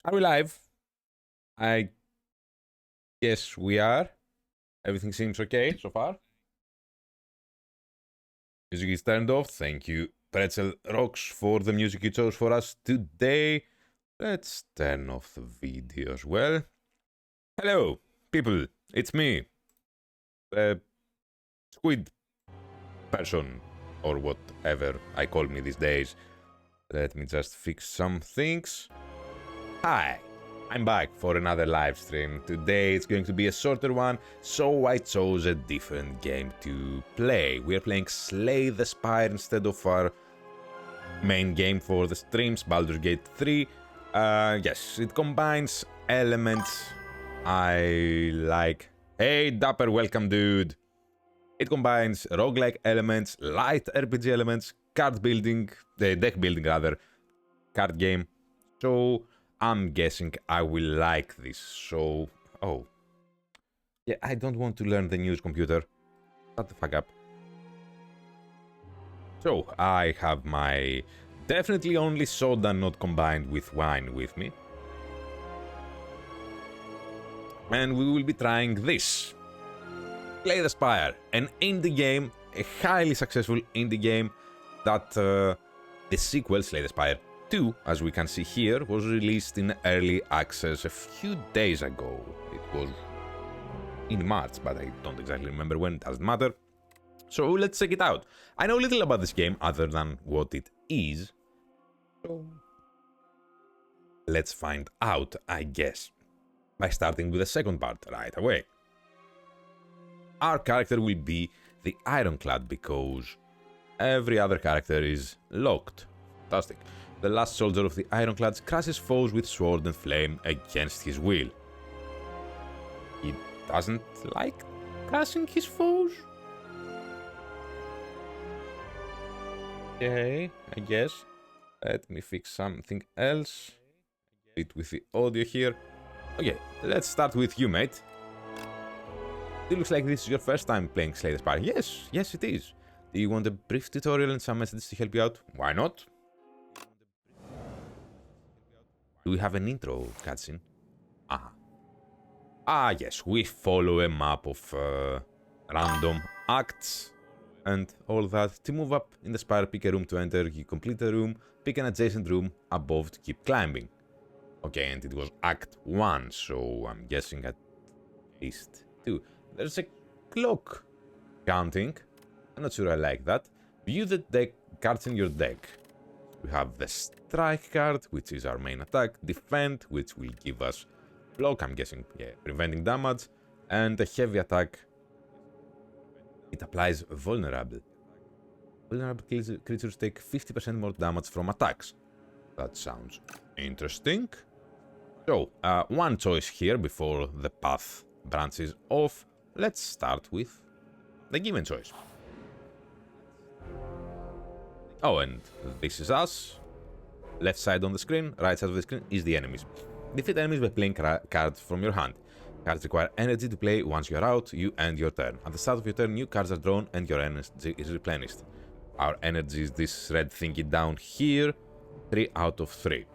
Are we live? I guess we are. Everything seems okay so far. Music is turned off. Thank you, Pretzel Rocks, for the music you chose for us today. Let's turn off the video as well. Hello, people. It's me, Squid person, or whatever I call me these days. Let me just fix some things. Hi, I'm back for another live stream. Today it's going to be a shorter one, so I chose a different game to play. We are playing Slay the Spire instead of our main game for the streams, Baldur's Gate 3. Yes, it combines elements I like. Hey, Dapper, welcome, dude. It combines roguelike elements, light RPG elements, card building, deck building rather, card game. So I'm guessing I will like this. So, oh. Yeah, I don't want to learn the news, computer. Shut the fuck up. So, I have my definitely only soda not combined with wine with me. And we will be trying this. Slay the Spire, an indie game, a highly successful indie game that the sequel, Slay the Spire 2, as we can see here, was released in early access a few days ago. It was in March, but I don't exactly remember when, it doesn't matter. So let's check it out. I know little about this game other than what it is. So let's find out, I guess, by starting with the second part right away. Our character will be the Ironclad because every other character is locked. Fantastic. The last soldier of the Ironclads crushes foes with sword and flame against his will. He doesn't like crushing his foes? Okay, I guess. Let me fix something else. It with the audio here. Okay, let's start with you, mate. It looks like this is your first time playing Slay the Spire. Yes, it is. Do you want a brief tutorial and some messages to help you out? Why not? Do we have an intro cutscene? Yes, we follow a map of random acts and all that. To move up in the Spire, pick a room to enter, you complete the room, pick an adjacent room above to keep climbing. Okay, and it was Act 1, so I'm guessing at least 2. There's a clock counting. I'm not sure I like that. View the deck cards in your deck. We have the strike card, which is our main attack, defend, which will give us block, I'm guessing, yeah, preventing damage, and a heavy attack. It applies vulnerable. Vulnerable creatures take 50% more damage from attacks. That sounds interesting. So, one choice here before the path branches off. Let's start with the given choice. Oh, and this is us. Left side on the screen, right side of the screen is the enemies. Defeat enemies by playing cards from your hand. Cards require energy to play. Once you are out, you end your turn. At the start of your turn, new cards are drawn and your energy is replenished. Our energy is this red thingy down here. 3 out of 3.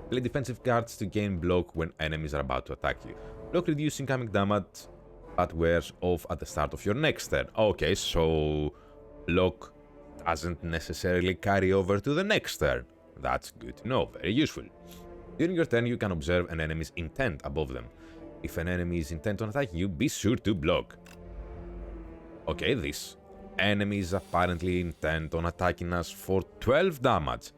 Play defensive cards to gain block when enemies are about to attack you. Block reduce incoming damage, but wears off at the start of your next turn. Okay, so block doesn't necessarily carry over to the next turn. That's good to know, very useful. During your turn, you can observe an enemy's intent above them. If an enemy is intent on attacking you, be sure to block. Okay, this enemy is apparently intent on attacking us for 12 damage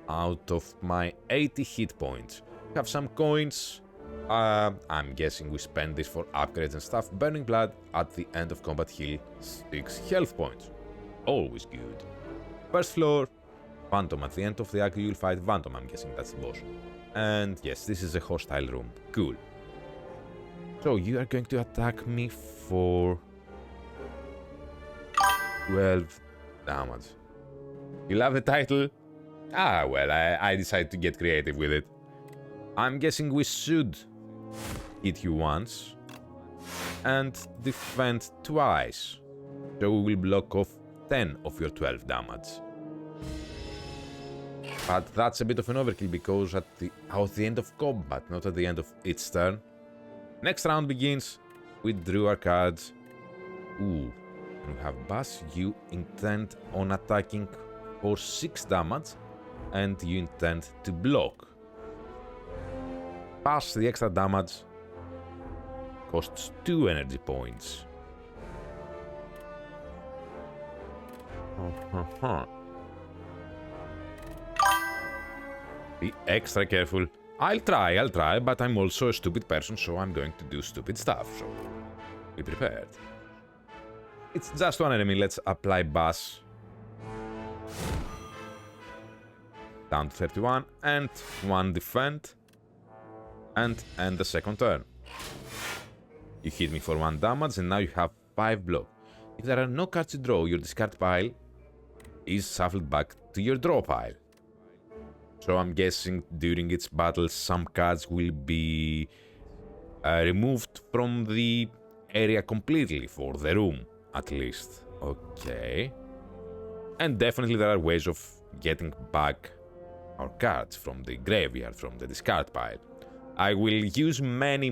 out of my 80 hit points. We have some coins. I'm guessing we spend this for upgrades and stuff. Burning Blood at the end of combat heal 6 health points. Always good. First floor, Phantom. At the end of the act you'll fight Phantom. I'm guessing that's the boss. And yes, this is a hostile room. Cool. So you are going to attack me for 12 damage. You love the title? Well, I decided to get creative with it. I'm guessing we should hit you once and defend twice. So we will block off 10 of your 12 damage. But that's a bit of an overkill because at the end of combat, not at the end of its turn. Next round begins. We drew our cards. Ooh. And we have Bass. You intend on attacking for 6 damage. And you intend to block. Bass, the extra damage costs 2 energy points. Be extra careful. I'll try, but I'm also a stupid person, so I'm going to do stupid stuff, so be prepared. It's just one enemy, let's apply Bass. Down to 31, and 1 defend. And end the second turn. You hit me for 1 damage, and now you have 5 block. If there are no cards to draw, your discard pile is shuffled back to your draw pile. So I'm guessing during its battle some cards will be removed from the area completely, for the room at least. Okay. And definitely there are ways of getting back our cards from the graveyard, from the discard pile. I will use many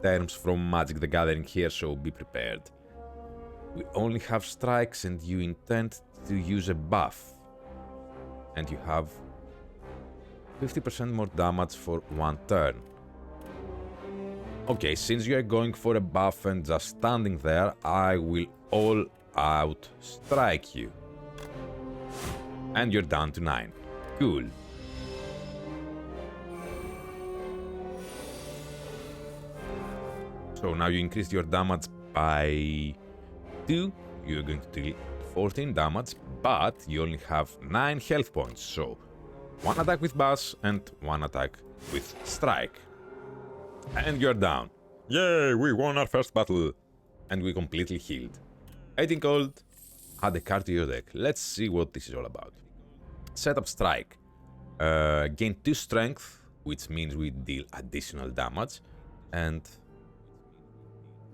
terms from Magic the Gathering here, so be prepared. We only have strikes and you intend to use a buff. And you have 50% more damage for 1 turn. Okay, since you are going for a buff and just standing there, I will all out strike you. And you're down to 9. Cool. So now you increased your damage by 2. You're going to deal 14 damage, but you only have 9 health points. So 1 attack with Bass and 1 attack with Strike. And you're down. Yay, we won our first battle. And we completely healed. 18 cold. Add a card to your deck. Let's see what this is all about. Set up Strike. Gain 2 strength, which means we deal additional damage. And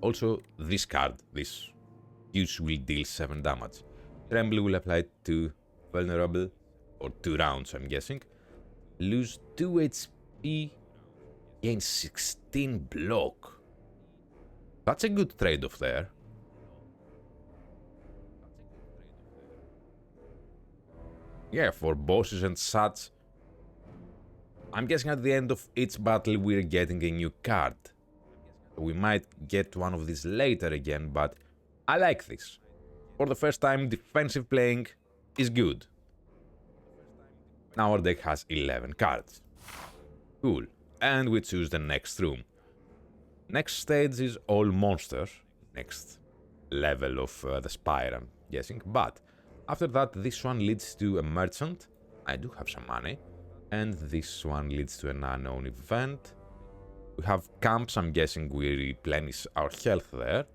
also this card, this use will deal 7 damage. Tremble will apply to vulnerable, or 2 rounds I'm guessing. Lose 2 HP, gain 16 block. That's a good trade-off there. Yeah, for bosses and such. I'm guessing at the end of each battle we're getting a new card. We might get one of these later again, but I like this. For the first time, defensive playing is good. Now our deck has 11 cards. Cool. And we choose the next room. Next stage is all monsters. Next level of the Spire, I'm guessing. But after that, this one leads to a merchant. I do have some money. And this one leads to an unknown event. We have camps, I'm guessing we replenish our health there.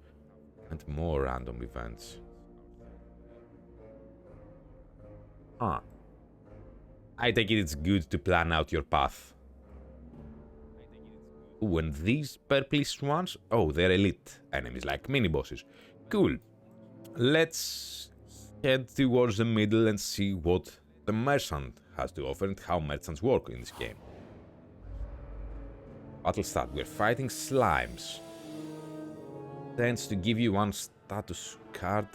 And more random events. I take it it's good to plan out your path. Ooh, and these purplish ones, oh, they're elite enemies, like mini-bosses. Cool. Let's head towards the middle and see what the merchant has to offer and how merchants work in this game. Battle start. We're fighting slimes. Tends to give you 1 status card,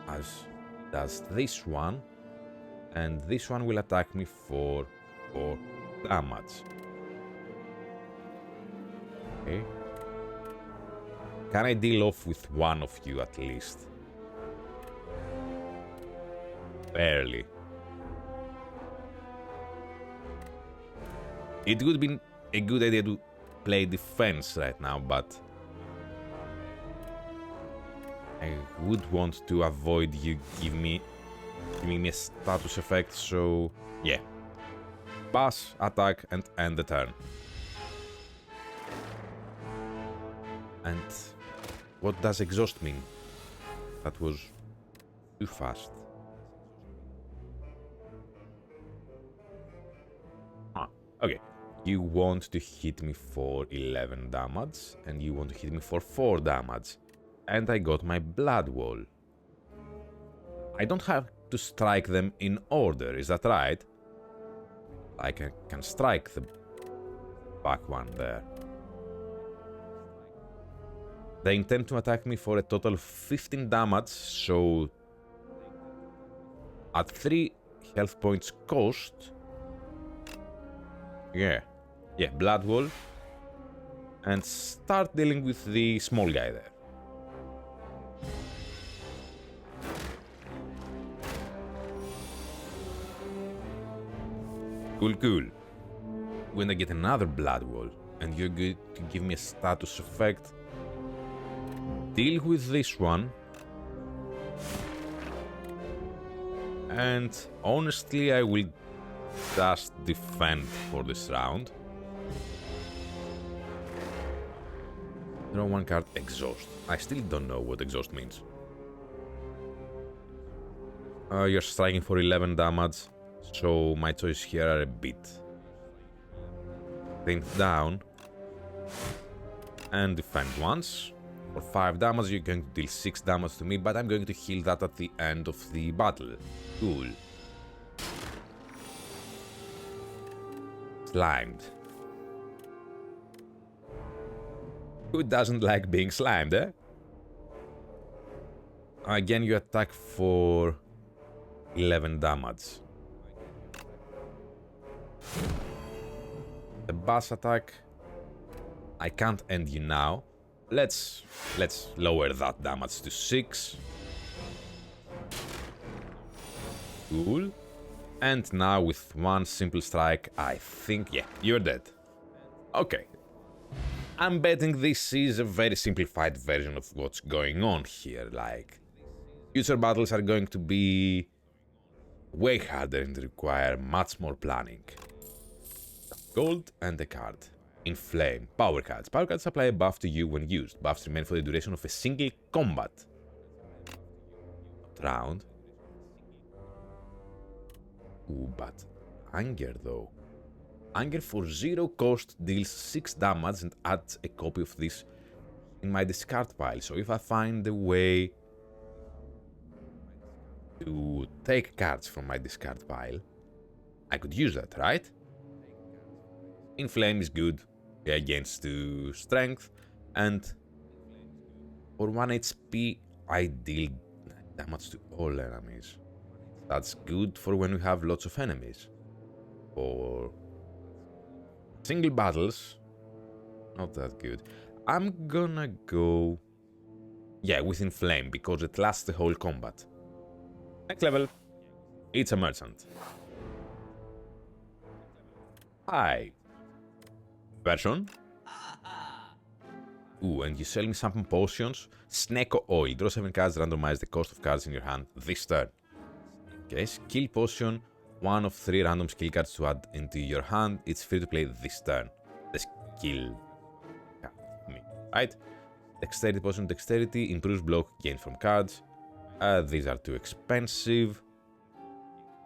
as does this one. And this one will attack me for 4 damage. Okay. Can I deal off with one of you at least? Barely. It would be a good idea to play defense right now, but I would want to avoid you giving me a status effect, so yeah. Pass, attack, and end the turn. And what does exhaust mean? That was too fast. Okay. You want to hit me for 11 damage, and you want to hit me for 4 damage. And I got my blood wall. I don't have to strike them in order, is that right? Like I can strike the back one there. They intend to attack me for a total of 15 damage, so at 3 health points cost. Yeah, Blood Wall. And start dealing with the small guy there. Cool. When I get another Blood Wall, and you're going to give me a status effect, deal with this one. And honestly, I will just defend for this round. Draw one card, Exhaust. I still don't know what Exhaust means. You're striking for 11 damage, so my choices here are a bit. Think down and defend once. For 5 damage, you're going to deal 6 damage to me, but I'm going to heal that at the end of the battle. Cool. Slimed. Who doesn't like being slimed, eh? Again, you attack for 11 damage. The boss attack, I can't end you now. Let's lower that damage to 6. Cool. And now with one simple strike, I think, yeah, you're dead. Okay. I'm betting this is a very simplified version of what's going on here, like, future battles are going to be way harder and require much more planning. Gold and a card. Inflame. Power cards. Power cards apply a buff to you when used. Buffs remain for the duration of a single combat round. Ooh, but Anger though. Anger for 0 cost deals 6 damage and adds a copy of this in my discard pile. So if I find a way to take cards from my discard pile, I could use that, right? Inflame is good against 2 strength, and for 1 HP I deal damage to all enemies. That's good for when we have lots of enemies. For single battles, not that good. I'm gonna go, yeah, with Inflame, because it lasts the whole combat. Next level, it's a merchant. Hi. Version. Ooh, and you sell me some potions. Snake Oil. Draw 7 cards, randomize the cost of cards in your hand this turn. Okay, skill potion. 1 of 3 random skill cards to add into your hand. It's free to play this turn. The skill card. Right? Dexterity potion. Dexterity improves block gained from cards. These are too expensive.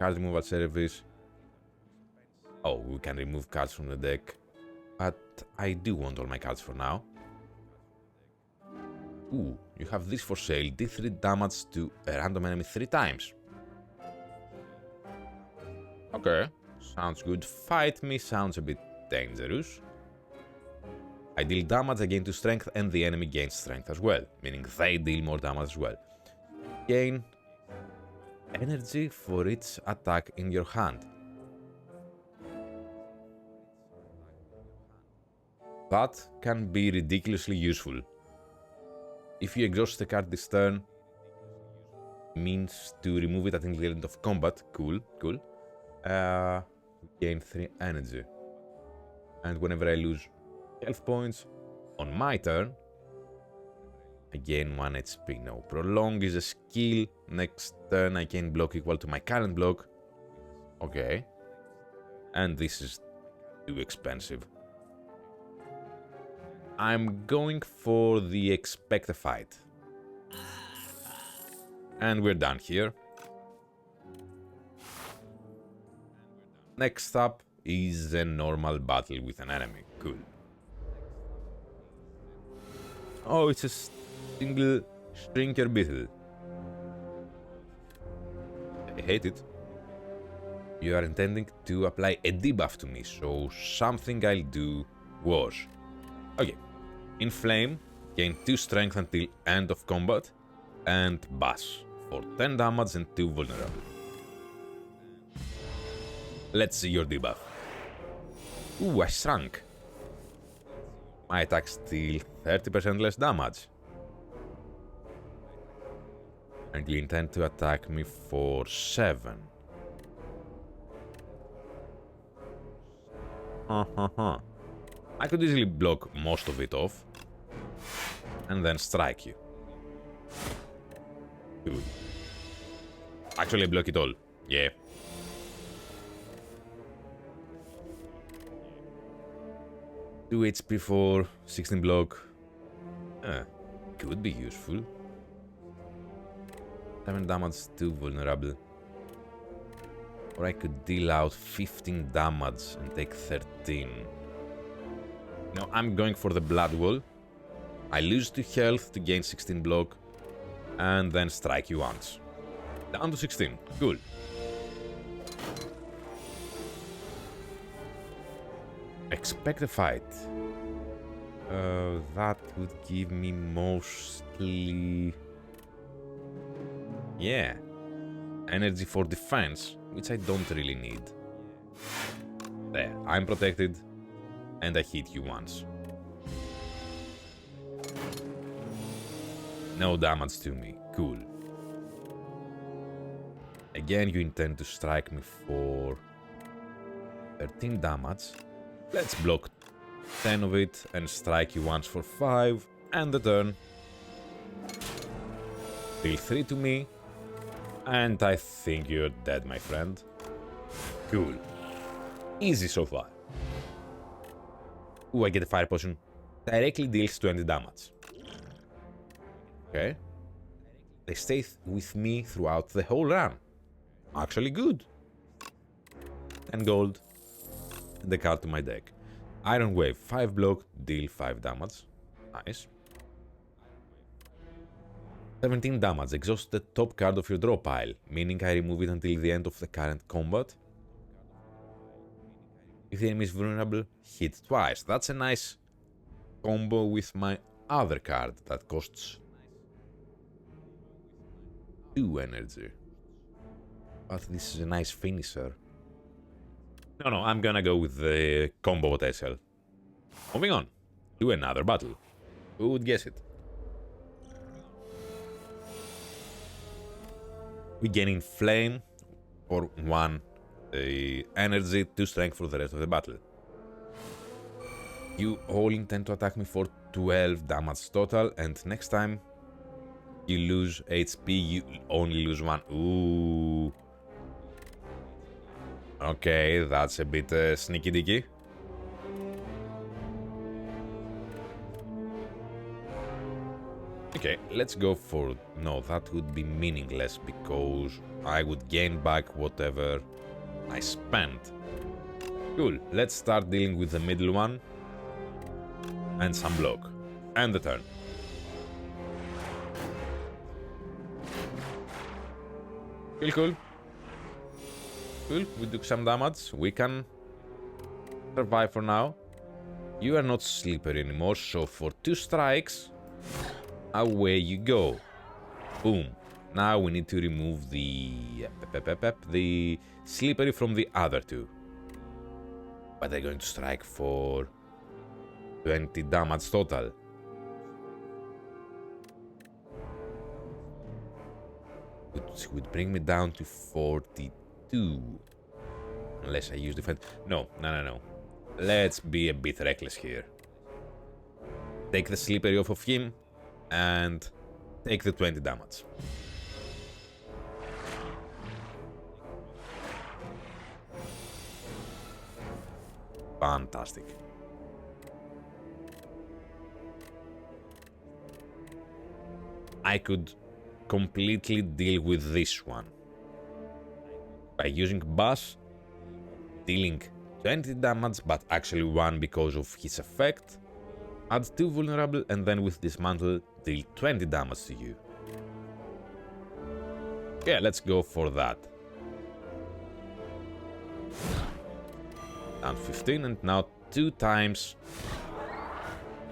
Card removal service. Oh, we can remove cards from the deck. But I do want all my cards for now. Ooh, you have this for sale. Deal 3 damage to a random enemy 3 times. Okay, sounds good. Fight me sounds a bit dangerous. I deal damage, I gain 2 strength, and the enemy gains strength as well, meaning they deal more damage as well. Gain energy for each attack in your hand. That can be ridiculously useful. If you exhaust the card this turn, means to remove it at the end of combat. Cool. Gain 3 energy. And whenever I lose health points on my turn, I gain 1 HP. No. Prolong is a skill. Next turn I gain block equal to my current block. Okay. And this is too expensive. I'm going for the Expect a Fight. And we're done here. Next up is a normal battle with an enemy. Cool. Oh, it's a single Shrinker Beetle. I hate it. You are intending to apply a debuff to me, so something I'll do was... Okay. Inflame, gain 2 strength until end of combat, and Bass for 10 damage and 2 vulnerable. Let's see your debuff. Ooh, I shrunk. My attack still 30% less damage. And you intend to attack me for 7. I could easily block most of it off and then strike you. Good. Actually, block it all. Yeah. Two HP for 16 block. Could be useful. 7 damage, 2 vulnerable. Or I could deal out 15 damage and take 13. No, I'm going for the blood wall. I lose 2 health to gain 16 block. And then strike you once. Down to 16. Cool. Expect a fight. That would give me mostly... Yeah. Energy for defense, which I don't really need. There, I'm protected. And I hit you once. No damage to me. Cool. Again, you intend to strike me for 13 damage. Let's block 10 of it and strike you once for 5. And the turn. Deal 3 to me. And I think you're dead, my friend. Cool. Easy so far. Ooh, I get a fire potion. Directly deals 20 damage. Okay. They stay with me throughout the whole run. Actually good. 10 gold. And the card to my deck. Iron Wave, 5 block, deal 5 damage. Nice. 17 damage. Exhaust the top card of your draw pile, meaning I remove it until the end of the current combat. If the enemy is vulnerable, hit twice. That's a nice combo with my other card that costs 2 energy. But this is a nice finisher. No, I'm gonna go with the combo potential. Moving on to another battle. Who would guess it? We gain Inflame for 1 energy, 2 strength for the rest of the battle. You all intend to attack me for 12 damage total, and next time you lose HP, you only lose 1. Ooh. Okay, that's a bit sneaky dicky. Okay, let's go for... No, that would be meaningless because I would gain back whatever I spent. Cool, let's start dealing with the middle one. And some block. And the turn. Cool. Cool, we took some damage. We can survive for now. You are not slippery anymore, so for 2 strikes, away you go. Boom. Now we need to remove the slippery from the other 2. But they're going to strike for 20 damage total. Which would bring me down to 42. Unless I use defense. No. Let's be a bit reckless here. Take the slippery off of him and take the 20 damage. Fantastic. I could completely deal with this one by using Bass, dealing 20 damage, but actually 1 because of his effect, add 2 vulnerable, and then with Dismantle, deal 20 damage to you. Yeah, let's go for that. Down 15, and now 2 times.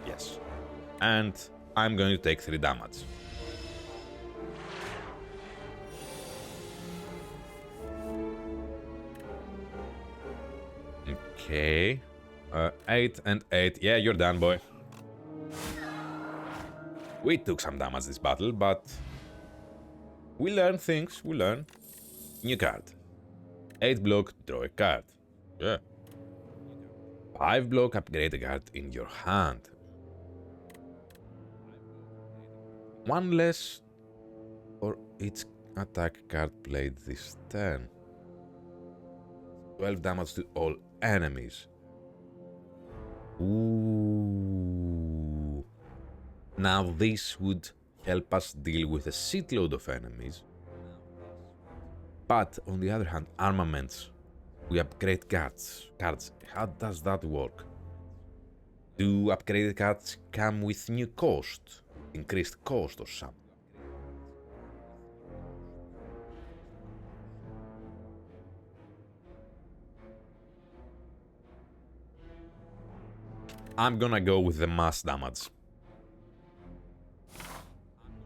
Yes. And I'm going to take 3 damage. Okay. 8 and 8. Yeah, you're done, boy. We took some damage this battle, but we learn things. We learn. New card. 8 block, draw a card. Yeah. 5 block, upgrade a card in your hand. 1 less for each attack card played this turn. 12 damage to all enemies. Ooh. Now this would help us deal with a shitload of enemies. But on the other hand, armaments. We upgrade cards. How does that work? Do upgraded cards come with new cost? Increased cost or something? I'm gonna go with the mass damage.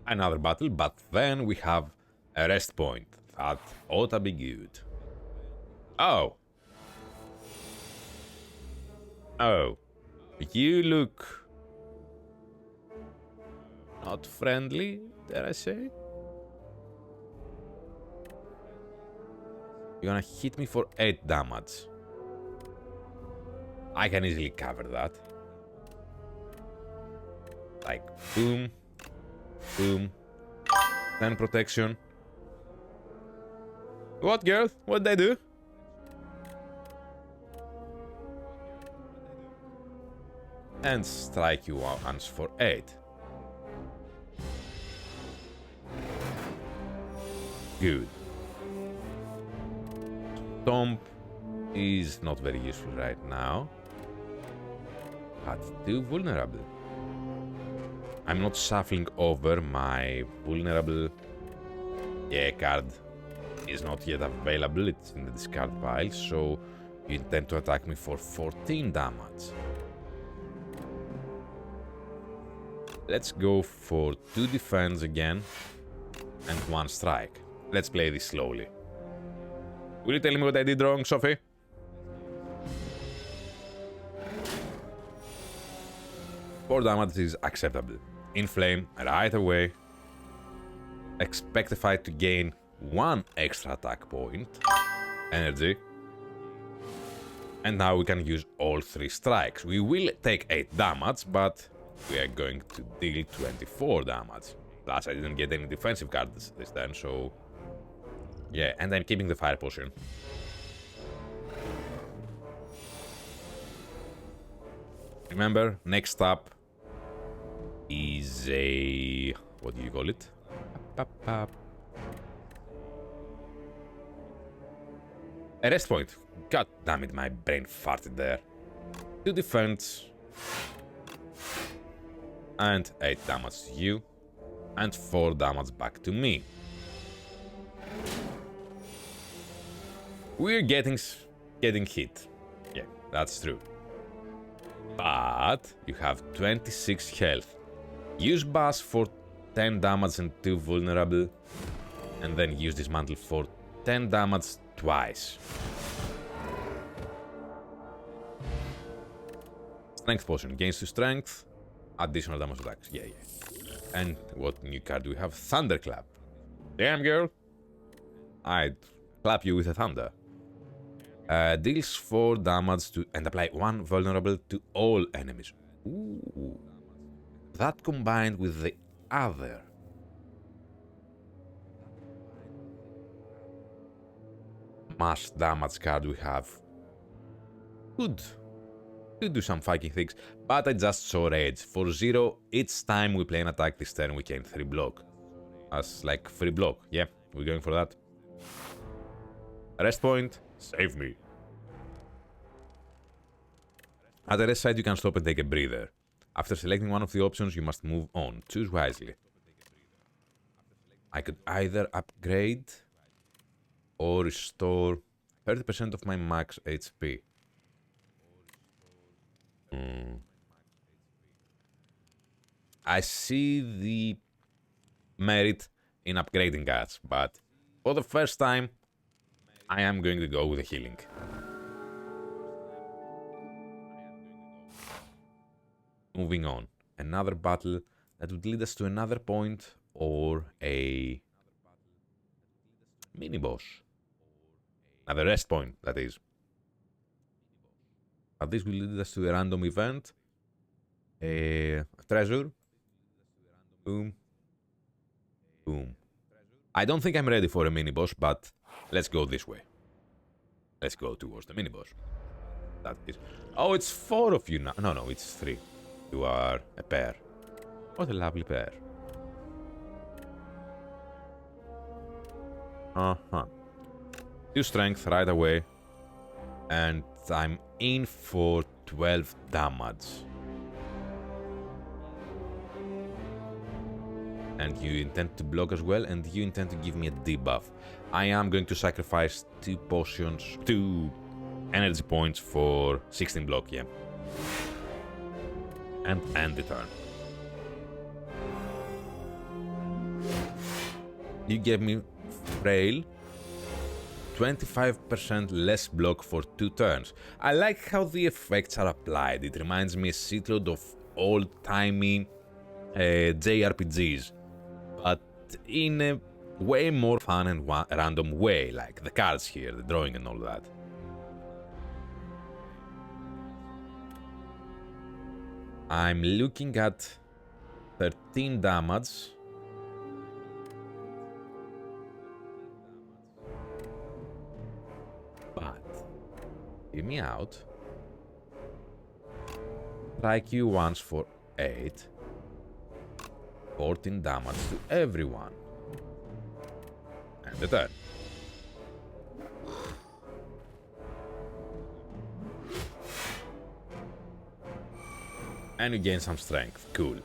Another battle, but then we have a rest point. That ought to be good. Oh. Oh. You look not friendly, dare I say? You're gonna hit me for 8 damage. I can easily cover that. Like, boom, boom, 10 protection. What, girl? What'd I do? And strike you once for 8. Good. Stomp is not very useful right now. But too vulnerable. I'm not shuffling over my vulnerable. Yeah, card is not yet available. It's in the discard pile, so you intend to attack me for 14 damage. Let's go for 2 defense again and 1 strike. Let's play this slowly. Will you tell me what I did wrong, Sophie? Four damage is acceptable. Inflame right away. Expect the fight to gain 1 extra attack point. Energy. And now we can use all 3 strikes. We will take 8 damage, but we are going to deal 24 damage. Plus, I didn't get any defensive cards this turn, so... Yeah, and I'm keeping the fire potion. Remember, next up is a... what do you call it? A rest point. God damn it, my brain farted there. 2 defense. And 8 damage to you. And 4 damage back to me. We're getting hit. Yeah, that's true. But you have 26 health. Use Bass for 10 damage and 2 vulnerable. And then use Dismantle for 10 damage twice. Strength potion. Gains to strength. Additional damage attacks. Yeah. And what new card do we have? Thunderclap. Damn, girl. I'd clap you with a thunder. Deals 4 damage to and apply 1 vulnerable to all enemies. Ooh. That combined with the other. Mass damage card we have. Could do some fucking things, but I just saw rage. For 0, each time we play an attack this turn we gain 3 block. As like free block. Yeah, we're going for that. Rest point. Save me. At the rest side, you can stop and take a breather. After selecting one of the options, you must move on. Choose wisely. I could either upgrade or restore 30% of my max HP. Hmm. I see the merit in upgrading cards, but for the first time, I am going to go with the healing. Moving on. Another battle that would lead us to another point or a mini boss. Another rest point, that is. But this will lead us to a random event. A treasure. Boom. Boom. I don't think I'm ready for a mini boss, but let's go this way. Let's go towards the mini boss. That is. Oh, it's 4 of you now. No, it's 3. You are a pair. What a lovely pair. Uh-huh. 2 strength right away. And I'm in for 12 damage. And you intend to block as well, and you intend to give me a debuff. I am going to sacrifice 2 potions, 2 energy points for 16 block, yeah. And end the turn. You gave me frail, 25% less block for 2 turns. I like how the effects are applied. It reminds me a shitload of old-timey JRPGs, but in a way more fun and random way, like the cards here, the drawing and all that. I'm looking at 13 damage. But, hear me out. Strike you once for 8. 14 damage to everyone. And the turn. And you gain some strength. Cool.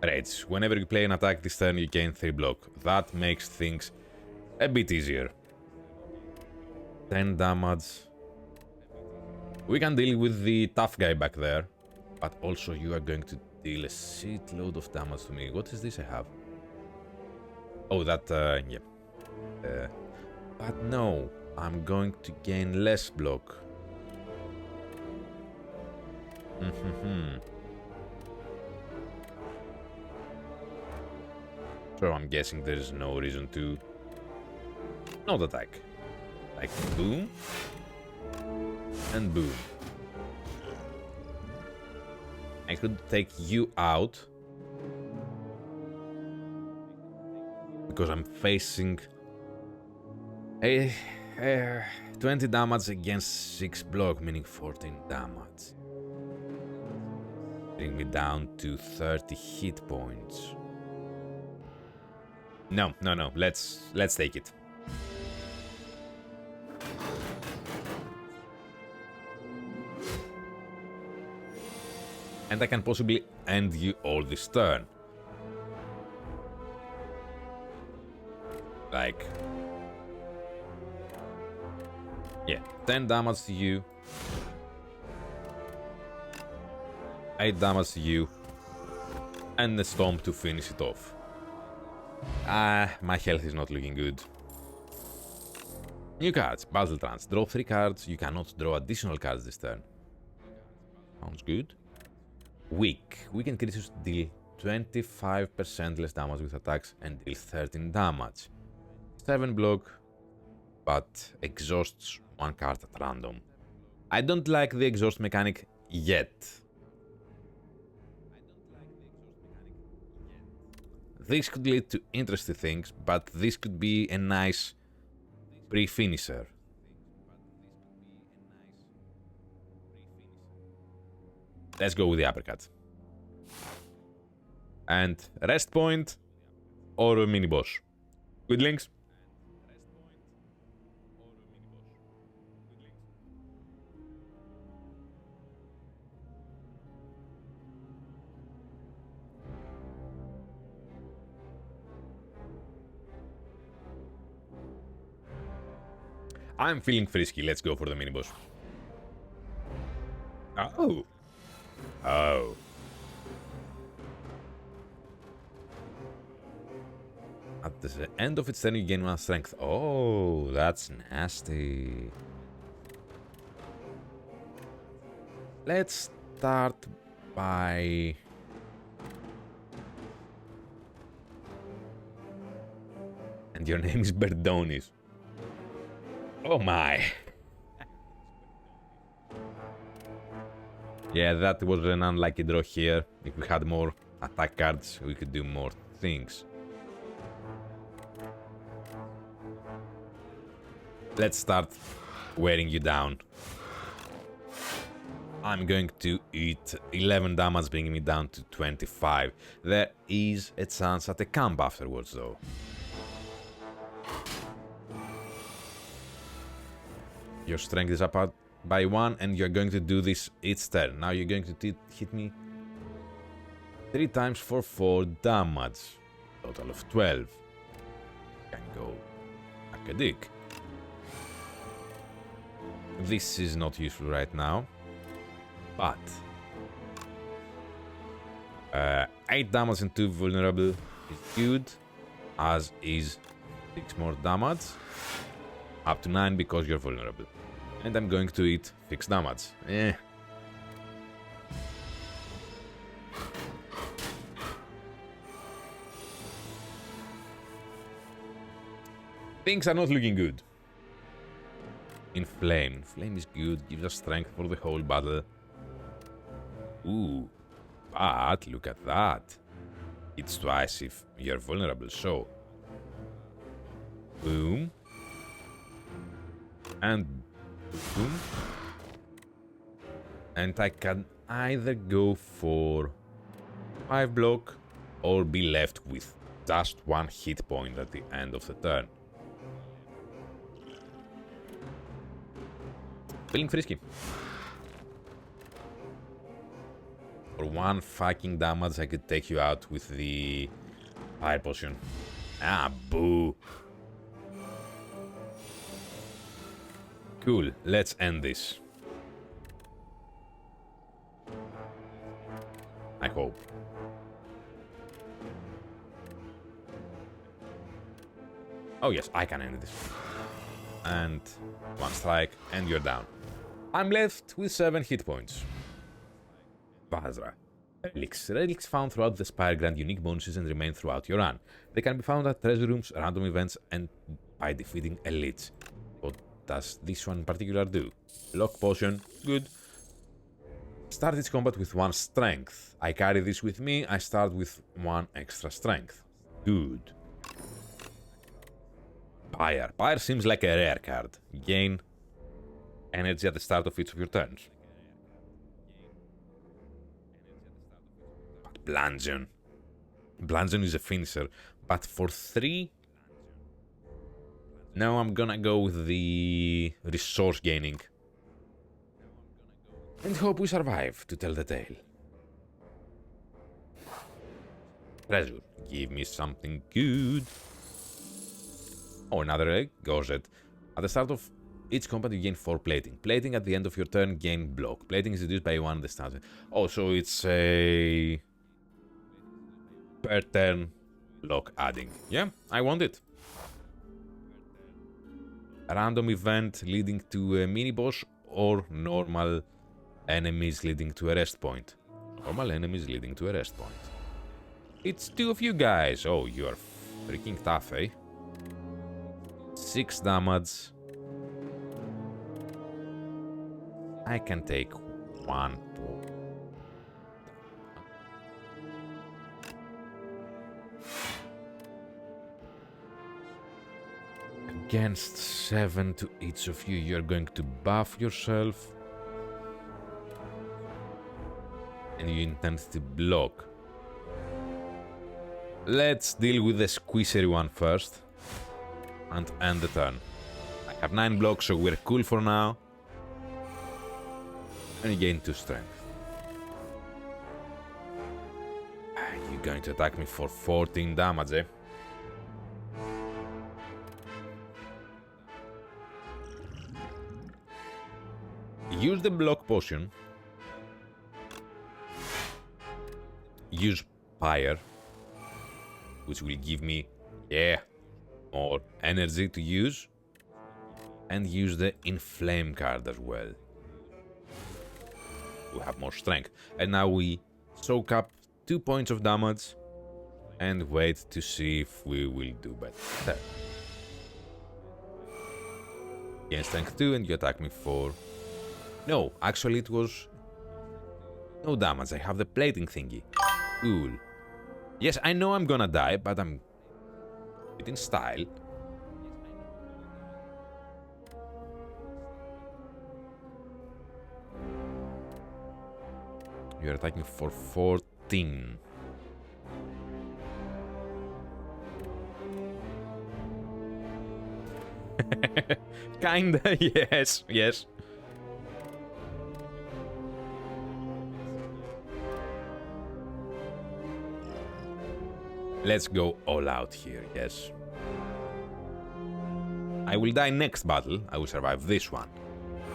Rage. Whenever you play an attack this turn, you gain 3 block. That makes things a bit easier. 10 damage. We can deal with the tough guy back there. But also you are going to deal a shitload of damage to me. What is this I have? Oh, that, yeah. But no, I'm going to gain less block. So I'm guessing there is no reason to not attack. Like boom and boom. I could take you out because I'm facing a 20 damage against 6 block, meaning 14 damage. Bring me down to 30 hit points. No. Let's take it. And I can possibly end you all this turn. Like, yeah, 10 damage to you, 8 damage to you, and the stomp to finish it off. My health is not looking good. New cards, Battle Trance. Draw 3 cards. You cannot draw additional cards this turn. Sounds good. Weak. Weakened creatures deal 25% less damage with attacks and deal 13 damage. 7 block, but exhausts 1 card at random. I don't like the exhaust mechanic yet. This could lead to interesting things, but this could be a nice pre-finisher. Let's go with the uppercut. And rest point or a mini boss. Good links. I'm feeling frisky. Let's go for the mini boss. Oh. Oh. At the end of its turn, you gain 1 strength. Oh, that's nasty. Let's start by... And your name is Berdonis. Oh my. Yeah, that was an unlucky draw here. If we had more attack cards, we could do more things. Let's start wearing you down. I'm going to eat 11 damage, bringing me down to 25. There is a chance at a camp afterwards, though. Your strength is up by 1, and you're going to do this each turn. Now you're going to hit me 3 times for 4 damage. Total of 12. Can go like a dick. This is not useful right now. But 8 damage and 2 vulnerable is good, as is 6 more damage, up to 9 because you're vulnerable. And I'm going to eat 6 damage. Things are not looking good. Inflame. Flame is good, gives us strength for the whole battle. Ooh, but look at that. It's twice if you're vulnerable, so... Boom. And boom. And I can either go for 5 block or be left with just 1 hit point at the end of the turn. Feeling frisky. For 1 fucking damage, I could take you out with the fire potion. Ah, boo. Cool, let's end this. I hope. Oh yes, I can end this. And 1 strike, and you're down. I'm left with 7 hit points. Basra. Relics. Relics found throughout the Spire grant unique bonuses and remain throughout your run. They can be found at treasure rooms, random events, and by defeating elites. What does this one in particular do? Lock potion. Good. Start its combat with 1 strength. I carry this with me. I start with 1 extra strength. Good. Spire. Spire seems like a rare card. Gain energy at the start of each of your turns. But Bludgeon. Bludgeon is a finisher. But for 3... No, I'm gonna go with the resource gaining. And hope we survive to tell the tale. Treasure. Give me something good. Oh, another egg. Gorget. At the start of each combat, you gain 4 plating. Plating at the end of your turn, gain block. Plating is reduced by 1 at the start. Oh, so it's a... per turn block adding. Yeah, I want it. A random event leading to a mini-boss or normal enemies leading to a rest point. Normal enemies leading to a rest point. It's 2 of you guys. Oh, you are freaking tough, eh? 6 damage. I can take 1, 2. Against 7 to each of you, you're going to buff yourself. And you intend to block. Let's deal with the squishery one first. And end the turn. I have 9 blocks, so we're cool for now. And you gain 2 strength. You're going to attack me for 14 damage, eh? Use the block potion use Spire, which will give me, more energy to use, and use the Inflame card as well. We have more strength. And now we soak up 2 points of damage and wait to see if we will do better. Gain strength 2 and you attack me for... No, actually it was... no damage, I have the plating thingy. Cool. Yes, I know I'm gonna die, but I'm... it in style. You're attacking for 14. Kinda, yes, yes. Let's go all out here, yes. I will die next battle, I will survive this one.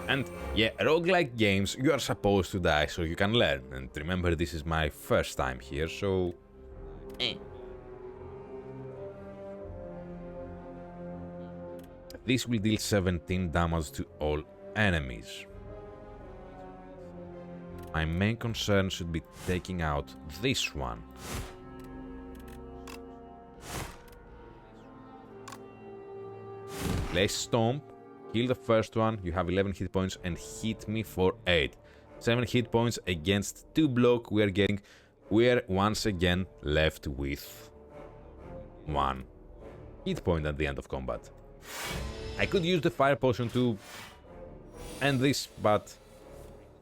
And yeah, roguelike games, you are supposed to die so you can learn. And remember, this is my first time here, so... This will deal 17 damage to all enemies. My main concern should be taking out this one. Place Stomp, kill the first one, you have 11 hit points and hit me for 8. 7 hit points against 2 block we're once again left with 1 hit point at the end of combat. I could use the fire potion to end this, but...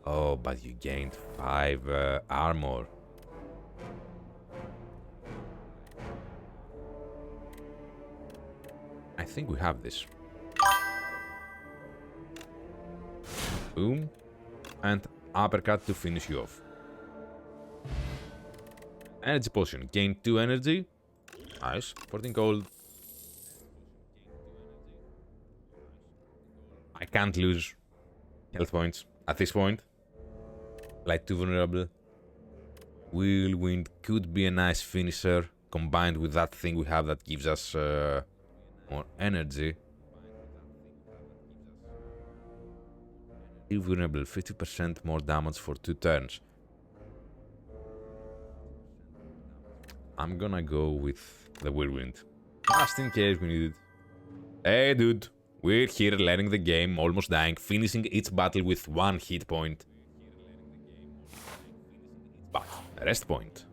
oh, but you gained 5 armor. I think we have this. Boom. And uppercut to finish you off. Energy potion. Gain 2 energy. Nice. 14 gold. I can't lose health points at this point. Like 2 vulnerable. Whirlwind could be a nice finisher. Combined with that thing we have that gives us more energy. Vulnerable, 50% more damage for 2 turns. I'm gonna go with the Whirlwind. Just in case we need it. Hey dude, we're here learning the game, almost dying, finishing each battle with 1 hit point. But, rest point.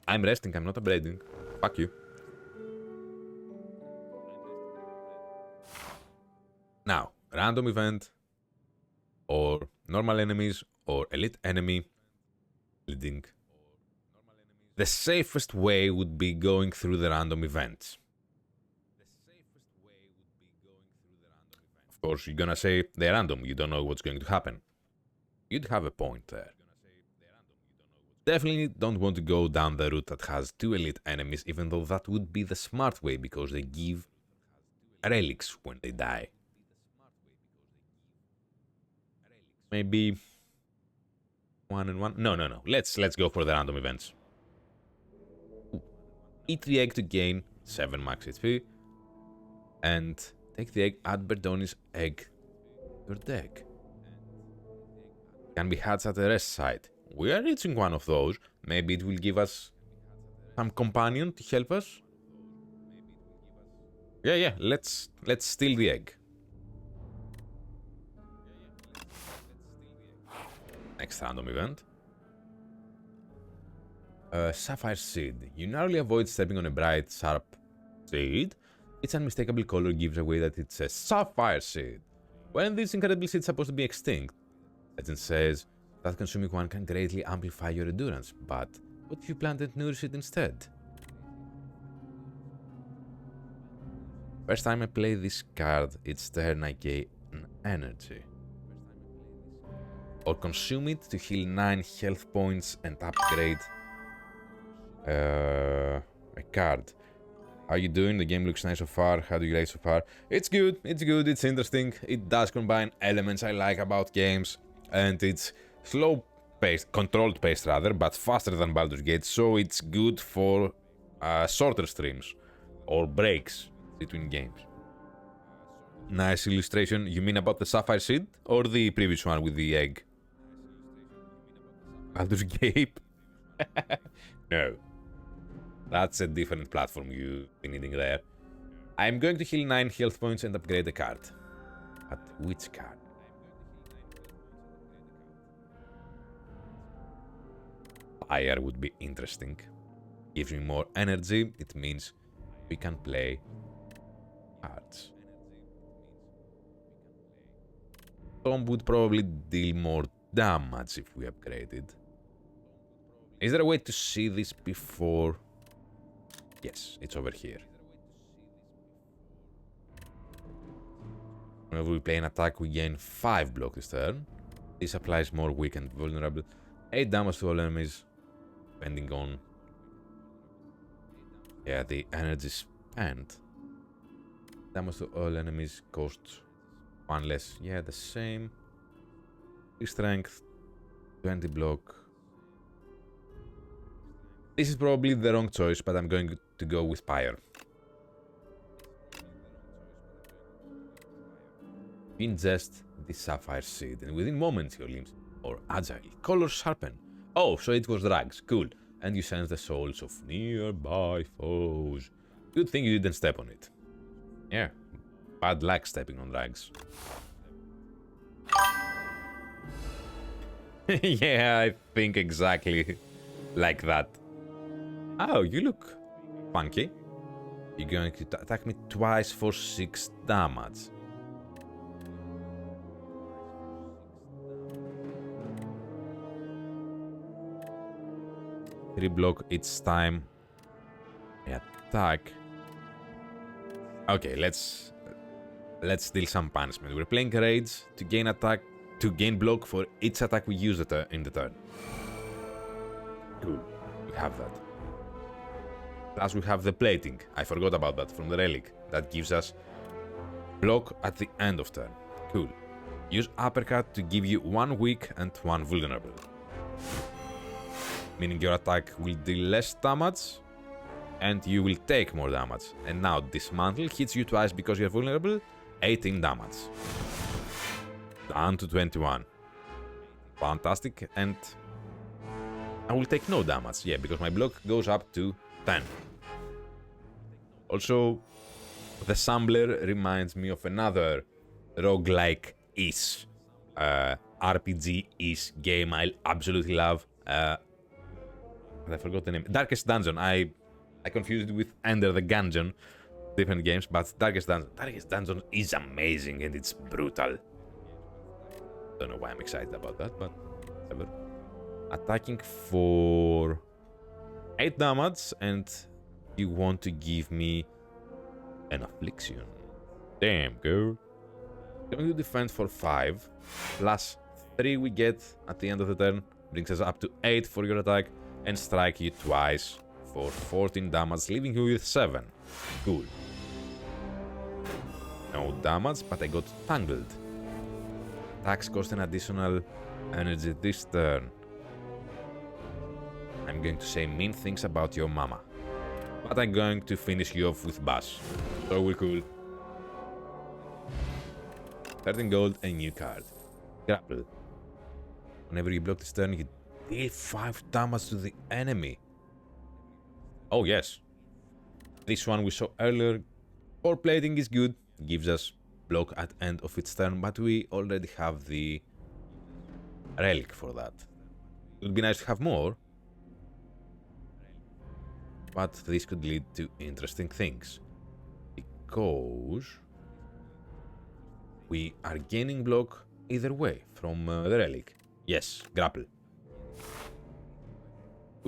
I'm resting, I'm not upgrading. Fuck you. Now, random event, or normal enemies, or elite enemy leading. The safest way would be going through the random events. Of course, you're gonna say they're random, you don't know what's going to happen. You'd have a point there. Definitely don't want to go down the route that has 2 elite enemies, even though that would be the smart way, because they give relics when they die. Maybe 1 and 1. No. Let's go for the random events. Ooh. Eat the egg to gain 7 max HP. And take the egg, add Berdoni's egg to your deck. Can be hatched at a rest site. We are reaching one of those. Maybe it will give us some companion to help us. Yeah. Let's steal the egg. Next random event. Sapphire Seed. You narrowly avoid stepping on a bright, sharp seed. Its unmistakable color gives away that it's a sapphire seed. When this incredible seed is supposed to be extinct, legend says that consuming one can greatly amplify your endurance, but what if you plant and nourish it instead? First time I play this card, each turn I gain energy. Or consume it to heal 9 health points and upgrade a card. How you doing? The game looks nice so far. How do you rate so far? It's good, it's interesting. It does combine elements I like about games. And it's slow pace, controlled pace rather, but faster than Baldur's Gate, so it's good for shorter streams or breaks between games. Nice illustration. You mean about the Sapphire Seed or the previous one with the egg? Baldur's Gate? No. That's a different platform you've been needing there. I'm going to heal 9 health points and upgrade a card. But which card? Spire would be interesting. Gives me more energy. It means we can play cards. Tom would probably deal more damage if we upgraded. Is there a way to see this before? Yes, it's over here. Whenever we play an attack, we gain 5 block this turn. This applies more weak and vulnerable. 8 damage to all enemies, depending on... Yeah, the energy spent. Damage to all enemies costs 1 less. Yeah, the same. 3 strength, 20 block. This is probably the wrong choice, but I'm going to go with Spire. Ingest the Sapphire Seed, and within moments your limbs are agile. Colors sharpen. Oh, so it was drags. Cool. And you sense the souls of nearby foes. Good thing you didn't step on it. Yeah, bad luck stepping on drags. Yeah, I think exactly like that. Oh, you look funky. You're going to attack me twice for 6 damage. Three block each time I attack. Okay, let's deal some punishment. We're playing Rage to gain attack, to gain block for each attack we use in the turn. Cool, we have that. Plus we have the plating. I forgot about that from the relic. That gives us block at the end of turn. Cool. Use uppercut to give you 1 weak and 1 vulnerable. Meaning your attack will deal less damage and you will take more damage. And now dismantle hits you twice because you're vulnerable, 18 damage. Down to 21. Fantastic, and I will take no damage, yeah, because my block goes up to 10. Also, the Sampler reminds me of another roguelike-ish, RPG-ish game I absolutely love. I forgot the name. Darkest Dungeon. I confused it with Enter the Gungeon. Different games, but Darkest Dungeon. Darkest Dungeon is amazing and it's brutal. Don't know why I'm excited about that, but whatever. Attacking for 8 damage, and you want to give me an affliction. Damn, girl. Going to defend for 5, plus 3 we get at the end of the turn, brings us up to 8 for your attack, and strike you twice for 14 damage, leaving you with 7. Cool. No damage, but I got tangled. Attacks cost an additional energy this turn. I'm going to say mean things about your mama, but I'm going to finish you off with Bash. So we're cool. 13 gold, a new card. Grapple. Whenever you block this turn, you deal 5 damage to the enemy. Oh yes. This one we saw earlier. Core plating is good. Gives us block at end of its turn, but we already have the relic for that. It would be nice to have more, but this could lead to interesting things. Because we are gaining block either way from the relic. Yes, grapple.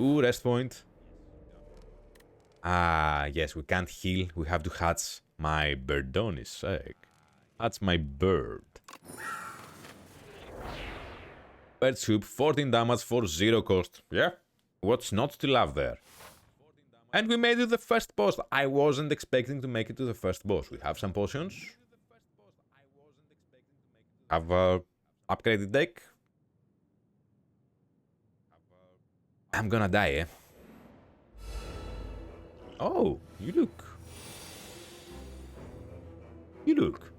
Ooh, rest point. Ah, yes, we can't heal. We have to hatch my Birdoni's egg. That's my bird. Bird soup, 14 damage for 0 cost. Yeah, what's not to love there? And we made it to the first boss. I wasn't expecting to make it to the first boss. We have some potions. Have a upgraded deck. I'm gonna die, eh? Oh, you look. You look.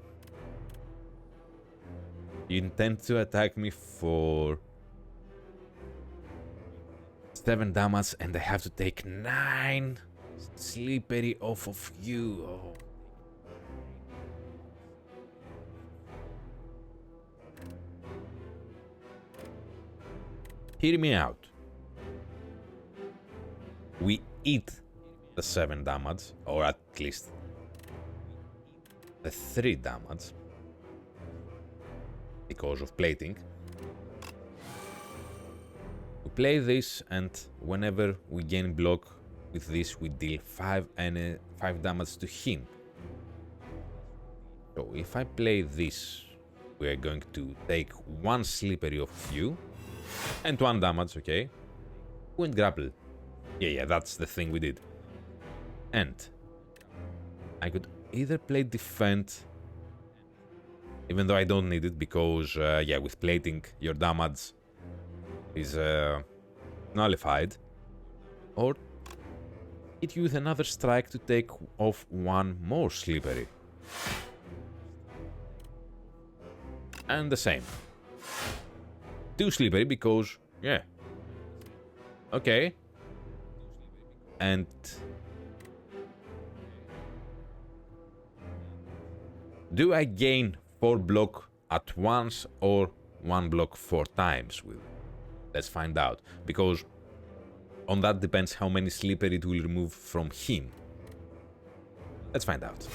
You intend to attack me for 7 damage and I have to take 9 slippery off of you. Oh. Hear me out. We eat the 7 damage, or at least the 3 damage, because of plating. We play this, and whenever we gain block with this, we deal 5 damage to him. So if I play this, we are going to take 1 slippery of you, and 1 damage, okay? Wind grapple. Yeah, that's the thing we did. And I could either play defend, even though I don't need it, because, yeah, with plating, your damage is nullified, or hit you with another strike to take off 1 more slippery. And the same. 2 slippery because, yeah. Okay. And do I gain 4 block at once or 1 block 4 times with it? Let's find out, because on that depends how many slippery it will remove from him. Let's find out.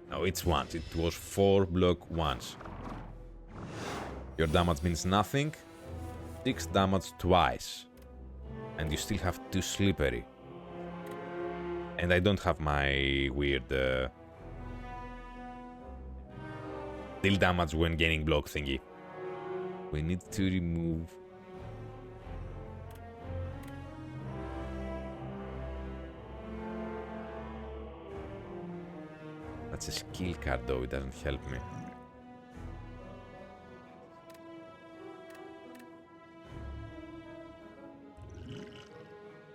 No, it's once. It was 4 block once. Your damage means nothing. 6 damage twice. And you still have 2 slippery. And I don't have my weird deal damage when gaining block thingy. We need to remove... That's a skill card though, it doesn't help me.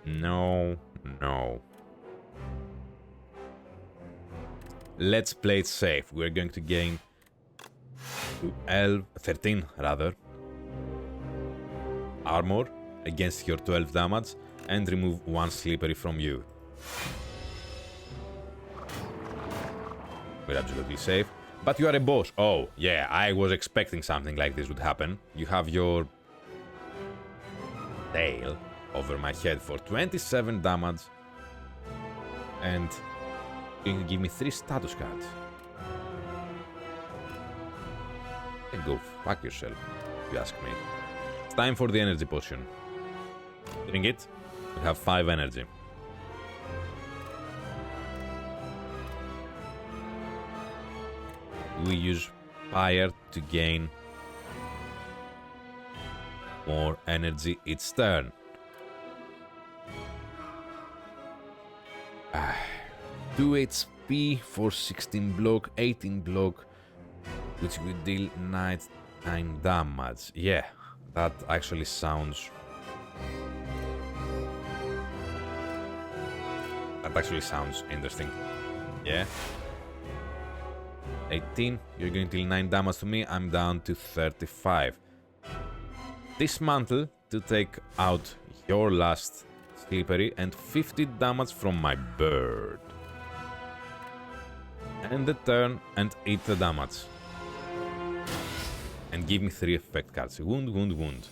No. Let's play it safe. We're going to gain 13 rather armor against your 12 damage and remove 1 slippery from you. We're absolutely safe. But you are a boss. Oh, yeah, I was expecting something like this would happen. You have your tail over my head for 27 damage, and you can give me 3 status cards. And go fuck yourself, if you ask me. It's time for the energy potion. Drink it. We have 5 energy. We use Spire to gain more energy each turn. 2 HP for 16 block, 18 block, which will deal 9 damage. Yeah, that actually sounds... interesting. Yeah. 18, you're going to deal 9 damage to me, I'm down to 35. Dismantle to take out your last slippery and 50 damage from my bird. End the turn and eat the damage. And give me 3 effect cards. Wound.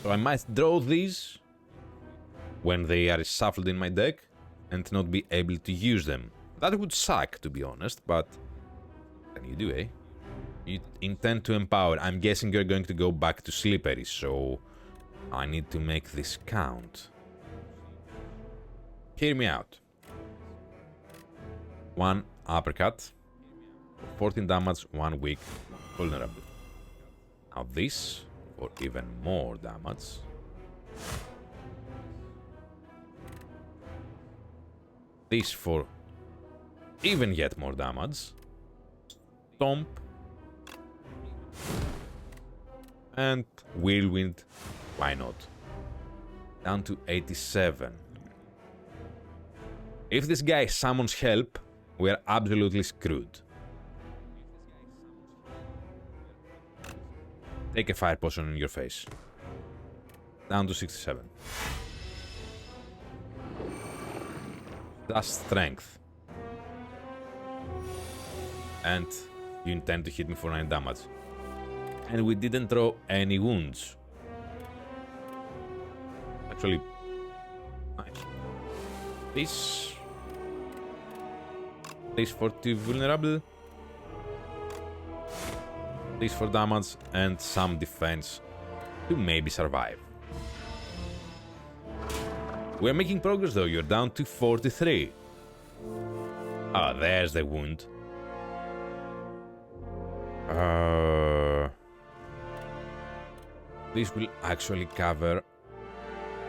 So I might draw these when they are shuffled in my deck and not be able to use them. That would suck, to be honest, but... What can you do, eh? You intend to empower. I'm guessing you're going to go back to slippery, so... I need to make this count. Hear me out. 1 uppercut. 14 damage, 1 weak, vulnerable. Now this, for even more damage. This for even yet more damage. Stomp. And Whirlwind, why not? down to 87. If this guy summons help, we're absolutely screwed. Take a fire potion in your face. Down to 67. Just strength. And you intend to hit me for 9 damage. And we didn't throw any wounds. Actually, nice. This 40 vulnerable. This for damage and some defense to maybe survive. We're making progress though, you're down to 43. Ah, there's the wound. This will actually cover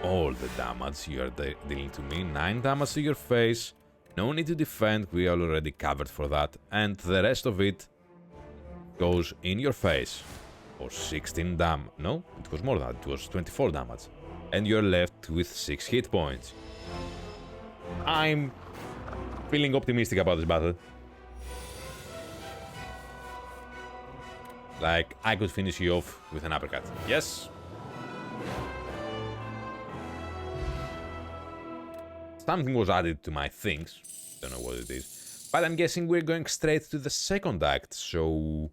all the damage you are dealing to me. 9 damage to your face. No need to defend, we are already covered for that. And the rest of it goes in your face for 16 damage. No, it was more than that, it was 24 damage. And you're left with 6 hit points. I'm feeling optimistic about this battle. Like, I could finish you off with an uppercut. Yes? Something was added to my things. Don't know what it is. But I'm guessing we're going straight to the second act, so...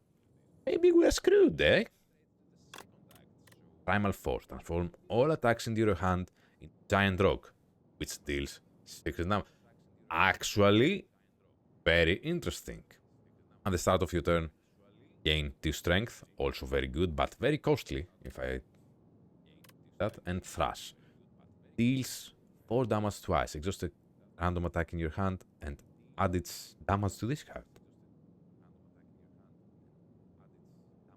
maybe we're screwed, eh? Primal Force. Transform all attacks into your hand into Giant Rock, which deals 6 damage. Actually, very interesting. At the start of your turn, gain 2 strength, also very good, but very costly, if I... that, and Thrash. Deals 4 damage twice, exhaust a random attack in your hand, and add its damage to this card.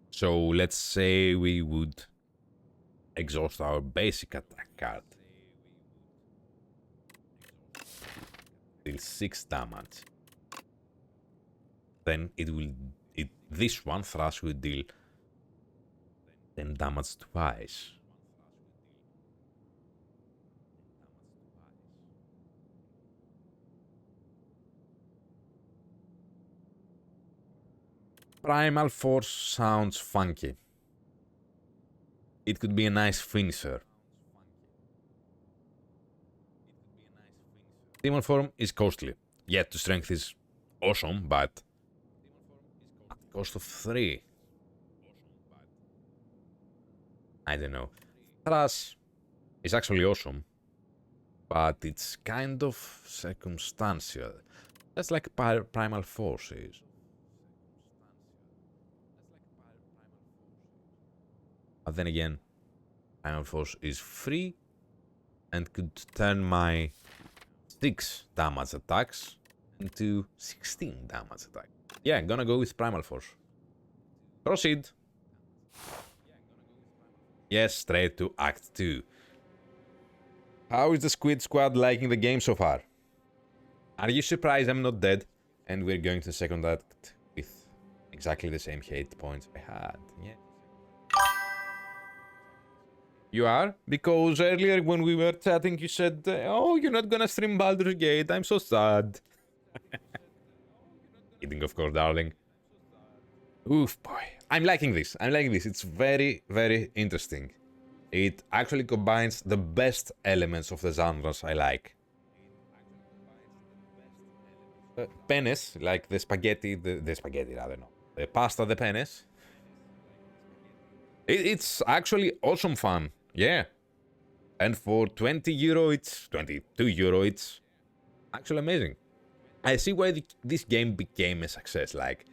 So, let's say we would exhaust our basic attack card. Deal 6 damage. Then this one, Thrash, will deal 10 damage twice. Primal Force sounds funky. It could be a nice finisher. Demon Form is costly. Yet to strength is awesome, but at the cost of 3. I don't know. Thrash is actually awesome, but it's kind of circumstantial. That's like Primal Force is. But then again, Primal Force is free and could turn my 6 damage attacks into 16 damage attacks. Yeah, I'm gonna go with Primal Force. Proceed. Yes, straight to Act 2. How is the Squid Squad liking the game so far? Are you surprised I'm not dead? And we're going to the second act with exactly the same hit points I had. Yeah. You are? Because earlier when we were chatting you said, oh, you're not gonna stream Baldur's Gate, I'm so sad. Kidding, of course, darling. Oof, boy. I'm liking this. It's very, very interesting. It actually combines the best elements of the genres I like. Penes, like the spaghetti, the spaghetti, I don't know. The pasta de penes. It's actually awesome fun. Yeah. And for 20 euro, it's 22 euro, it's actually amazing. I see why this game became a success. Like,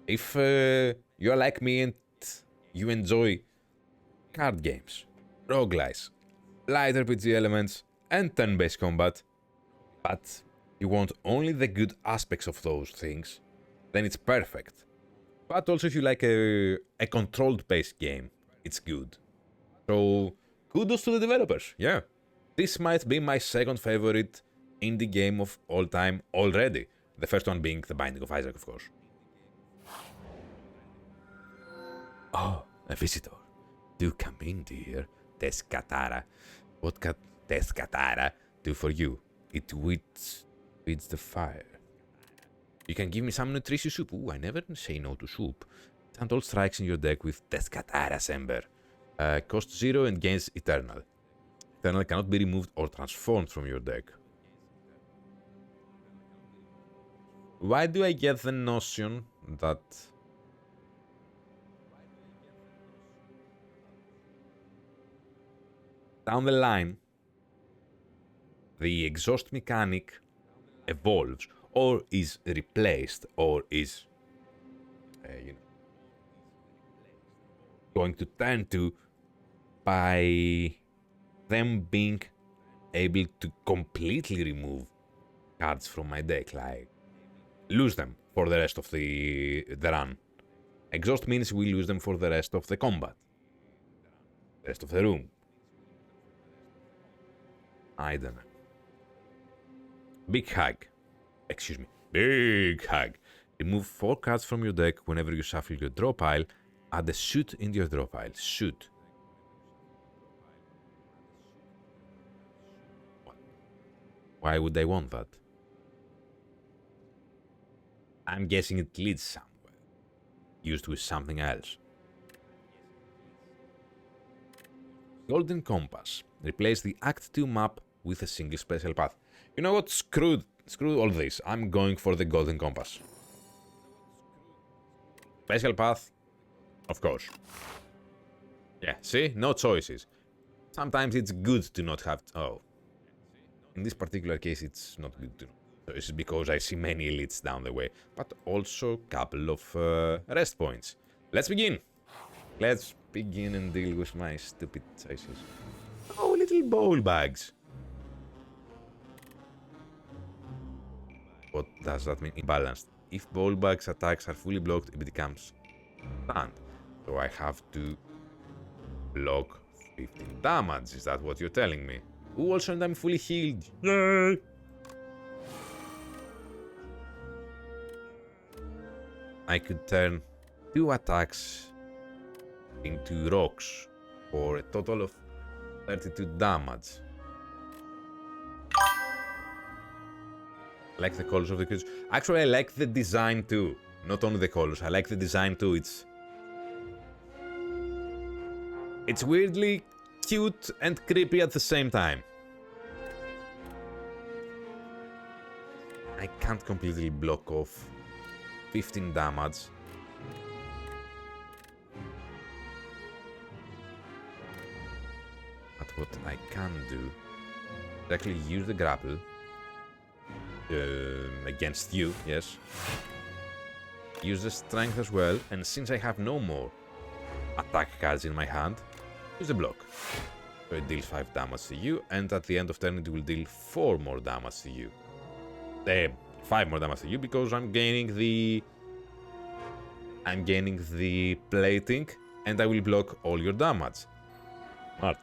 if you're like me and you enjoy card games, roguelites, light RPG elements, and turn-based combat, but you want only the good aspects of those things, then it's perfect. But also if you like a controlled-based game, it's good. So, kudos to the developers, yeah. This might be my second favorite indie game of all time already. The first one being The Binding of Isaac, of course. Oh, a visitor. Do come in, dear. Teskatara. What cat? Death Katara do for you? It feeds the fire. You can give me some nutritious soup. Ooh, I never say no to soup. Send all strikes in your deck with Death Katara's Ember. Cost 0 and gains Eternal. Eternal cannot be removed or transformed from your deck. Why do I get the notion that down the line the exhaust mechanic evolves or is replaced or is going to turn to by them being able to completely remove cards from my deck, like lose them for the rest of the run. Exhaust means we lose them for the rest of the combat, the rest of the room. I don't know. Big Hag. Excuse me. Big Hag. Remove 4 cards from your deck whenever you shuffle your draw pile. Add a suit in your draw pile. Suit. Why would I want that? I'm guessing it leads somewhere. Used with something else. Golden Compass. Replace the Act 2 map with a single special path. You know what? Screw all this. I'm going for the Golden Compass. Special path? Of course. Yeah, see? No choices. Sometimes it's good to not have... Oh. In this particular case, it's not good to know. It's because I see many elites down the way, but also a couple of rest points. Let's begin. Let's begin and deal with my stupid choices. Oh, little bowl bags. What does that mean? Imbalanced. If bowl bags attacks are fully blocked, it becomes stunned. So I have to block 15 damage. Is that what you're telling me? Ooh, also and I'm fully healed. Yay! I could turn 2 attacks into rocks for a total of 32 damage. I like the colors of the creatures. Actually, I like the design too. Not only the colors, I like the design too. It's weirdly cute and creepy at the same time. I can't completely block off 15 damage. But what I can do is actually use the grapple against you, yes. Use the strength as well, and since I have no more attack cards in my hand, use the block. So it deals 5 damage to you, and at the end of turn it will deal 4 more damage to you. 5 more damage to you because I'm gaining the plating, and I will block all your damage. Smart.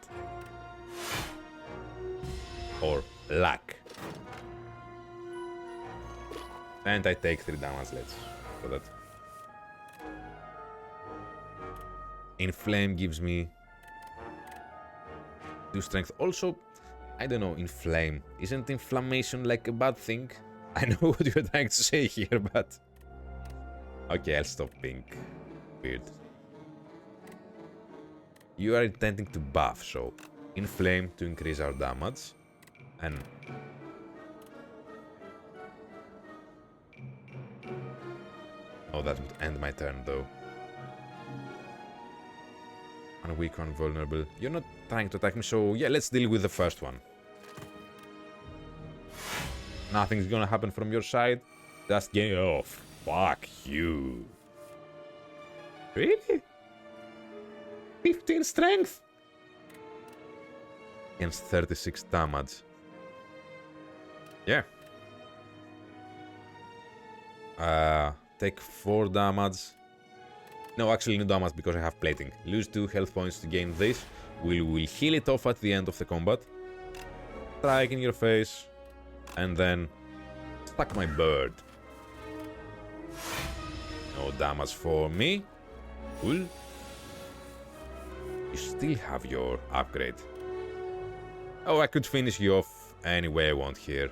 Or luck. And I take 3 damage, let's for that. Inflame gives me 2 strength. Also, I don't know, inflame. Isn't inflammation like a bad thing? I know what you're trying to say here, but... Okay, I'll stop being weird. You are intending to buff, so inflame to increase our damage, and... Oh, that would end my turn, though. One weak, one vulnerable. You're not trying to attack me, so yeah, let's deal with the first one. Nothing's gonna happen from your side. Just get off. Fuck you. Really? 15 strength? Against 36 damage. Yeah. Take 4 damage. No, actually no damage because I have plating. Lose 2 health points to gain this. We will heal it off at the end of the combat. Strike in your face. And then stuck my bird. No damage for me. Cool. You still have your upgrade. Oh, I could finish you off any way I want here.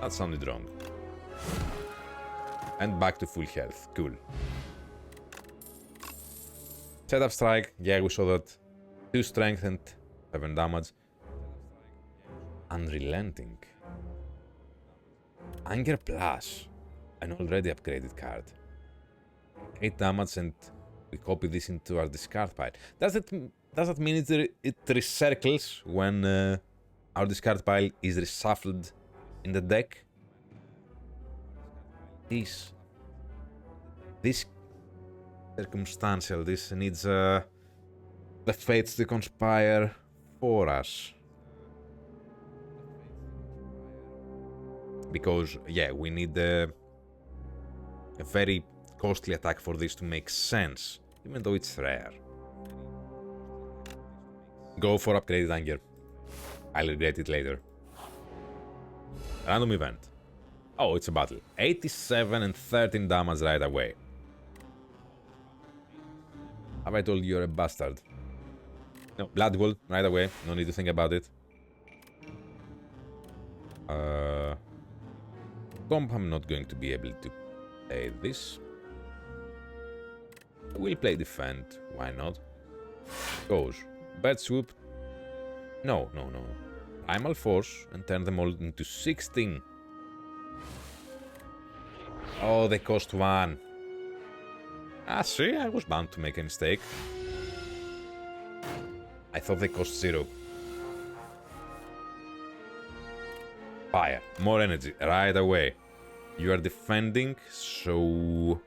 That sounded wrong. And back to full health. Cool. Setup strike. Yeah, we saw that. 2 strength and 7 damage. Unrelenting. Anger Plus. An already upgraded card. 8 damage, and we copy this into our discard pile. Does that mean it recircles when our discard pile is reshuffled in the deck? This circumstantial. This needs the fates to conspire for us. Because, yeah, we need a very costly attack for this to make sense, even though it's rare. Go for upgraded anger. I'll regret it later. Random event. Oh, it's a battle. 87 and 13 damage right away. Have I told you you're a bastard? No, Blood Wall right away. No need to think about it. Comp, I'm not going to be able to play this. I will play defend. Why not? Goes. Bird Swoop. No. Primal Force and turn them all into 16. Oh, they cost 1. Ah, see, I was bound to make a mistake. I thought they cost 0. Fire. More energy right away. You are defending, so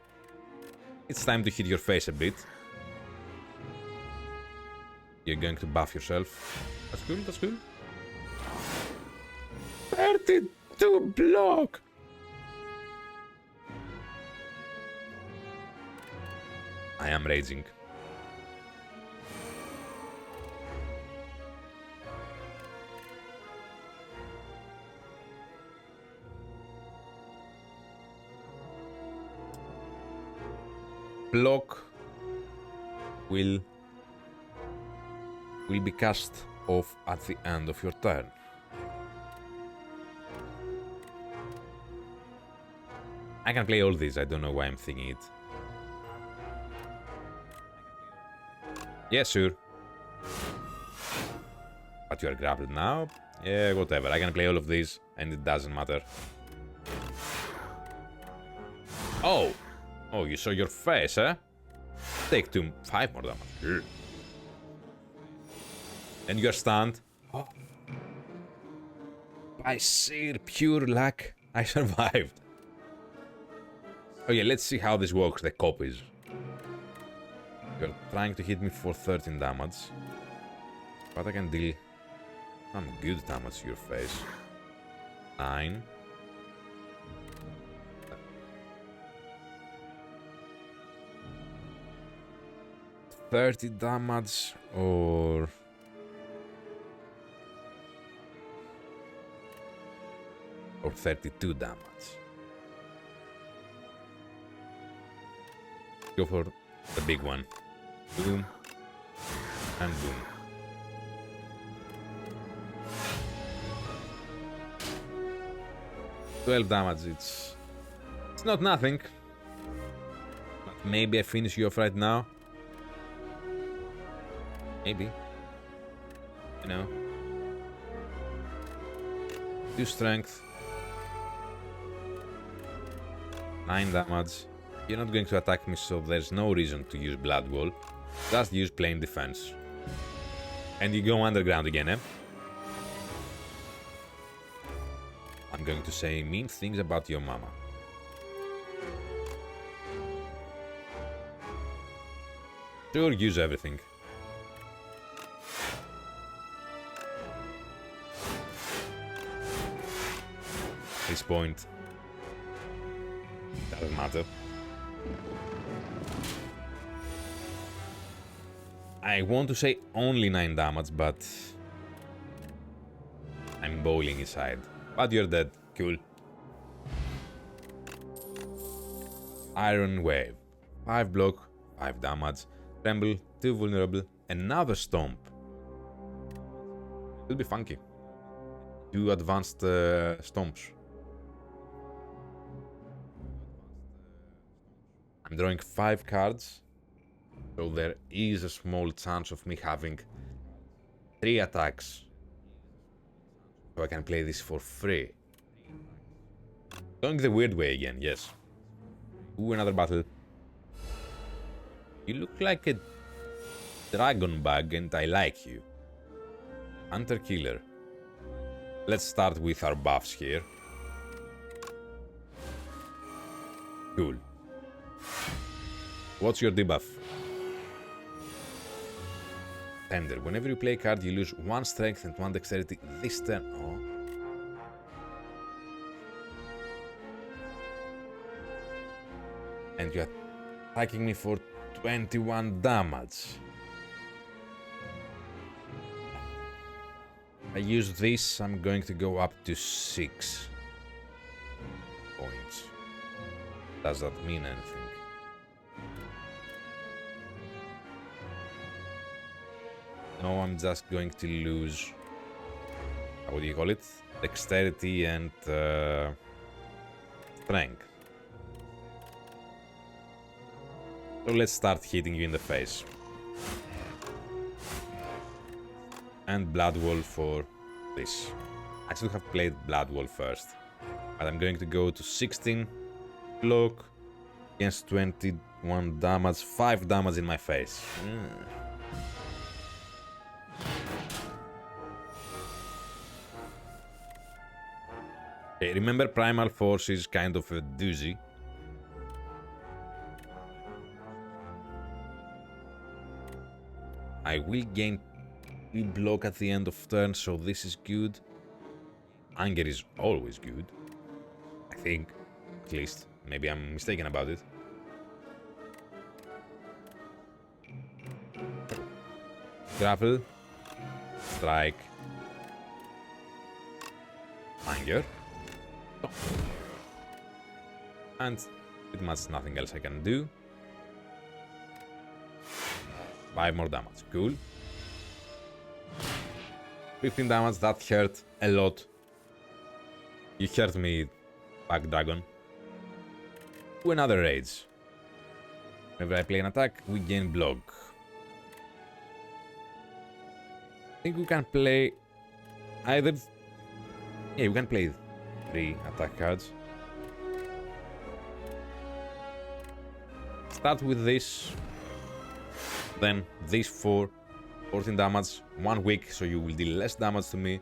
it's time to hit your face a bit. You're going to buff yourself. That's cool, that's cool. 32 block! I am raging. Block will be cast off at the end of your turn. I can play all these, I don't know why I'm thinking it. Yeah, sure. But you are grappled now? Yeah, whatever. I can play all of these, and it doesn't matter. Oh! Oh, you saw your face, eh? Take 5 more damage. And you're stunned. Oh. By sheer pure luck, I survived. Okay, let's see how this works, the copies. You're trying to hit me for 13 damage. But I can deal some good damage to your face. 9. 30 damage or 32 damage. Go for the big one. Boom and boom. $12 damage. It's not nothing. But maybe I finish you off right now. Maybe. You know. 2 strength. 9 damage. You're not going to attack me, so there's no reason to use Blood Wall. Just use plain defense. And you go underground again, eh? I'm going to say mean things about your mama. Sure, use everything. At this point, doesn't matter. I want to say only 9 damage, but I'm boiling inside. But you're dead. Cool. Iron Wave. 5 block, 5 damage. Tremble, 2 vulnerable. Another Stomp. Will be funky. 2 advanced stomps. I'm drawing 5 cards, so there is a small chance of me having 3 attacks. So I can play this for free. Going the weird way again, yes. Ooh, another battle. You look like a dragon bug and I like you. Hunter Killer. Let's start with our buffs here. Cool. What's your debuff? Tender. Whenever you play a card, you lose 1 strength and 1 dexterity this turn. Oh. And you're attacking me for 21 damage. I use this, I'm going to go up to 6 points. Does that mean anything? No, I'm just going to lose, what do you call it? Dexterity and strength. So let's start hitting you in the face. And Blood Wall for this. I should have played Blood Wall first. But I'm going to go to 16 block against 21 damage, 5 damage in my face. Okay, remember Primal Force is kind of a doozy. I will gain 3 block at the end of turn, so this is good. Anger is always good. I think, at least. Maybe I'm mistaken about it. Grapple. Strike. Anger. Oh. And pretty much nothing else I can do. 5 more damage. Cool. 15 damage. That hurt a lot. You hurt me, Pack Dragon. To another rage. Whenever I play an attack, we gain block. I think we can play either... Yeah, we can play 3 attack cards. Start with this. Then these 4. 14 damage. 1 weak, so you will deal less damage to me.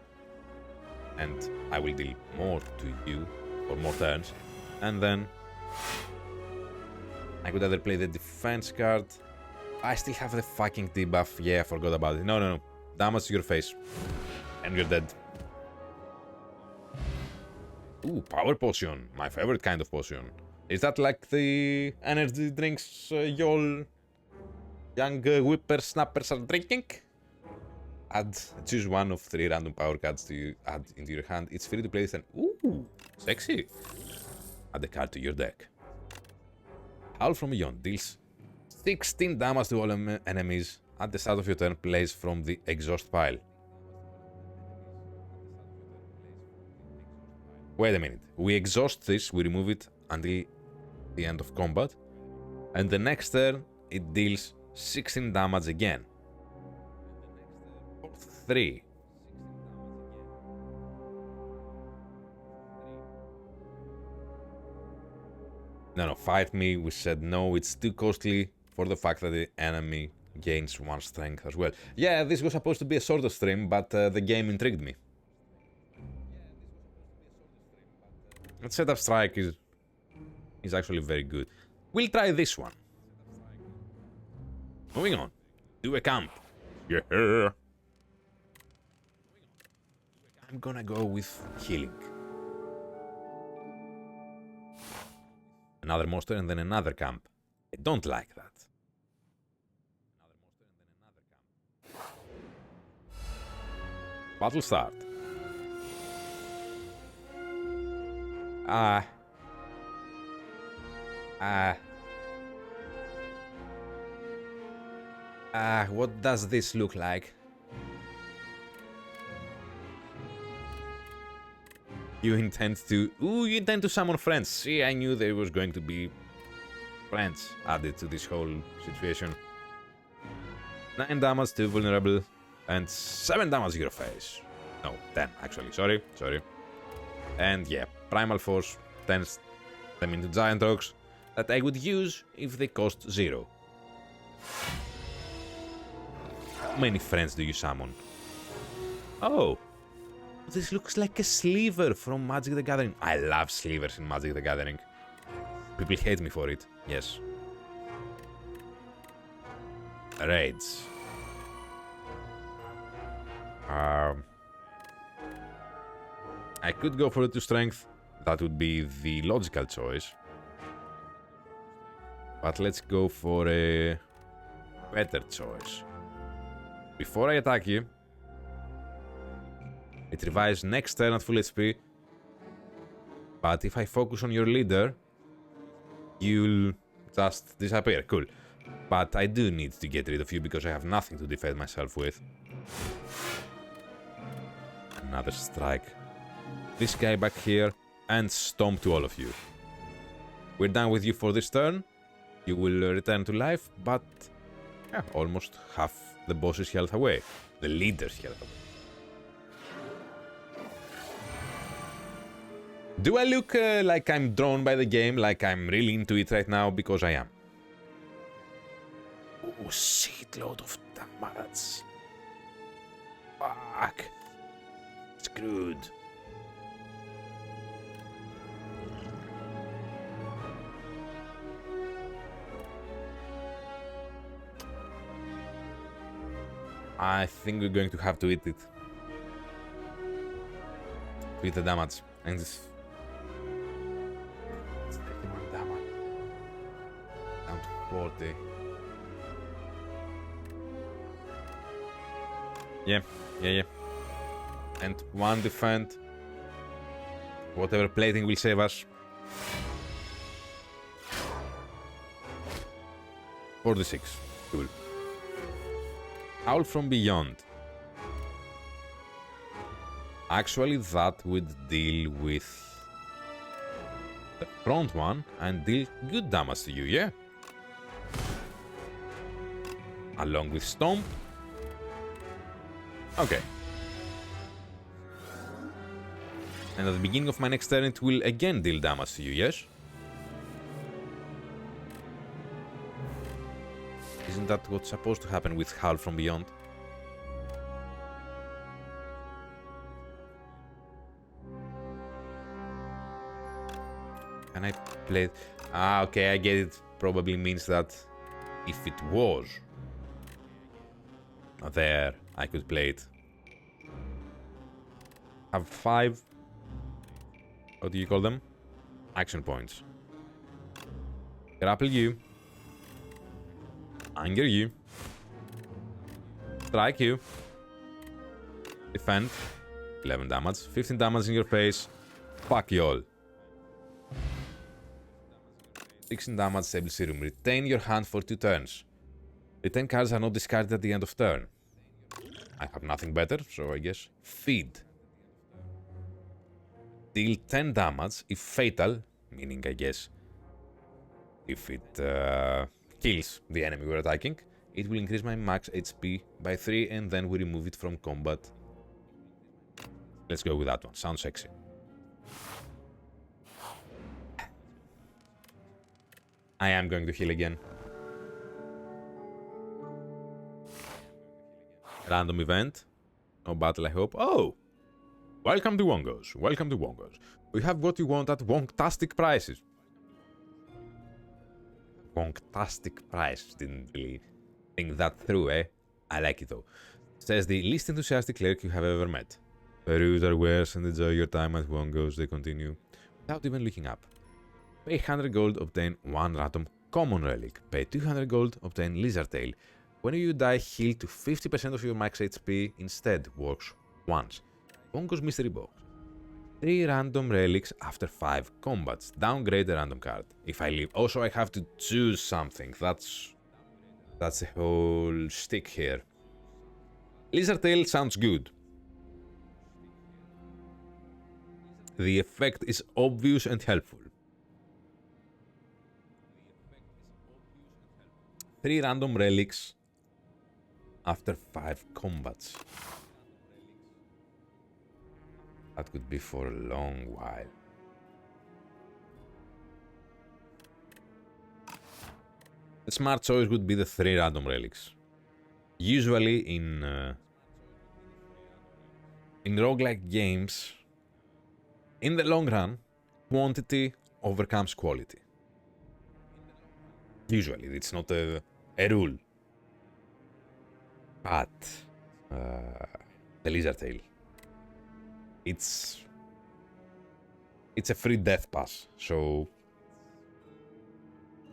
And I will deal more to you for more turns. And then I could either play the defense card. I still have the fucking debuff. Yeah, I forgot about it. No. Damage to your face. And you're dead. Ooh, power potion. My favorite kind of potion. Is that like the energy drinks y'all young whippersnappers are drinking? Choose one of 3 random power cards to add into your hand. It's free to play this and ooh, sexy. Add a card to your deck. Howl from Beyond deals 16 damage to all enemies at the start of your turn. Plays from the exhaust pile. Wait a minute. We exhaust this, we remove it until the end of combat. And the next turn, it deals 16 damage again. 3. No, fight me. We said no, it's too costly for the fact that the enemy gains 1 strength as well. Yeah, this was supposed to be a shorter stream, but the game intrigued me. That setup strike is actually very good. We'll try this one. Moving on. Do a camp. Yeah. I'm gonna go with healing. Another monster and then another camp. I don't like that. Battle start. What does this look like? You intend to... Ooh, you intend to summon friends. See, I knew there was going to be friends added to this whole situation. 9 damage to vulnerable, and 7 damage to your face. No, 10 actually, sorry. And yeah, Primal Force turns them into giant rocks that I would use if they cost 0. How many friends do you summon? Oh, this looks like a sliver from Magic the Gathering. I love slivers in Magic the Gathering. People hate me for it, yes. Raids. I could go for the 2 strength. That would be the logical choice. But let's go for a better choice. Before I attack you, it revives next turn at full HP. But if I focus on your leader, you'll just disappear. Cool. But I do need to get rid of you because I have nothing to defend myself with. Another strike. This guy back here and stomp to all of you. We're done with you for this turn. You will return to life, but yeah, almost half the boss's health away. The leader's health away. Do I look like I'm drawn by the game, like I'm really into it right now? Because I am. Oh, shitload of damage. Fuck. Screwed. I think we're going to have to eat it. To eat the damage. And it's 31 damage. Down to 40. Yeah. And 1 defend. Whatever plating will save us. 46. Cool. Howl from Beyond. Actually, that would deal with the front one and deal good damage to you, yeah? Along with Stomp. Okay. And at the beginning of my next turn, it will again deal damage to you, yes? Isn't that what's supposed to happen with Howl from Beyond? Can I play it? Ah, okay, I get it. Probably means that if it was there, I could play it. Have 5... What do you call them? Action points. Grapple you. Anger you. Strike you. Defend. 11 damage. 15 damage in your face. Fuck you all. 16 damage, Stable Serum. Retain your hand for 2 turns. Retain cards are not discarded at the end of turn. I have nothing better, so I guess Feed. Deal 10 damage if fatal, meaning I guess if it kills the enemy we're attacking. It will increase my max HP by 3 and then we remove it from combat. Let's go with that one, sounds sexy. I am going to heal again. Random event. No battle, I hope. Oh! Welcome to Wongos. Welcome to Wongos. We have what you want at Wongtastic prices. Wongtastic price. Didn't really think that through, eh? I like it though. Says the least enthusiastic cleric you have ever met. Peruse our wares and enjoy your time at Wongos, they continue. Without even looking up. Pay 100 gold, obtain 1 random common relic. Pay 200 gold, obtain Lizard Tail. When you die, heal to 50% of your max HP instead. Works once. Wongos Mystery Box. 3 random relics after 5 combats. Downgrade a random card. If I leave. Also, I have to choose something. That's the whole stick here. Lizard Tail sounds good. The effect is obvious and helpful. 3 random relics after 5 combats. That could be for a long while. The smart choice would be the 3 random relics. Usually in roguelike games, in the long run, quantity overcomes quality. Usually, it's not a rule. But the Lizard Tail, it's a free death pass, so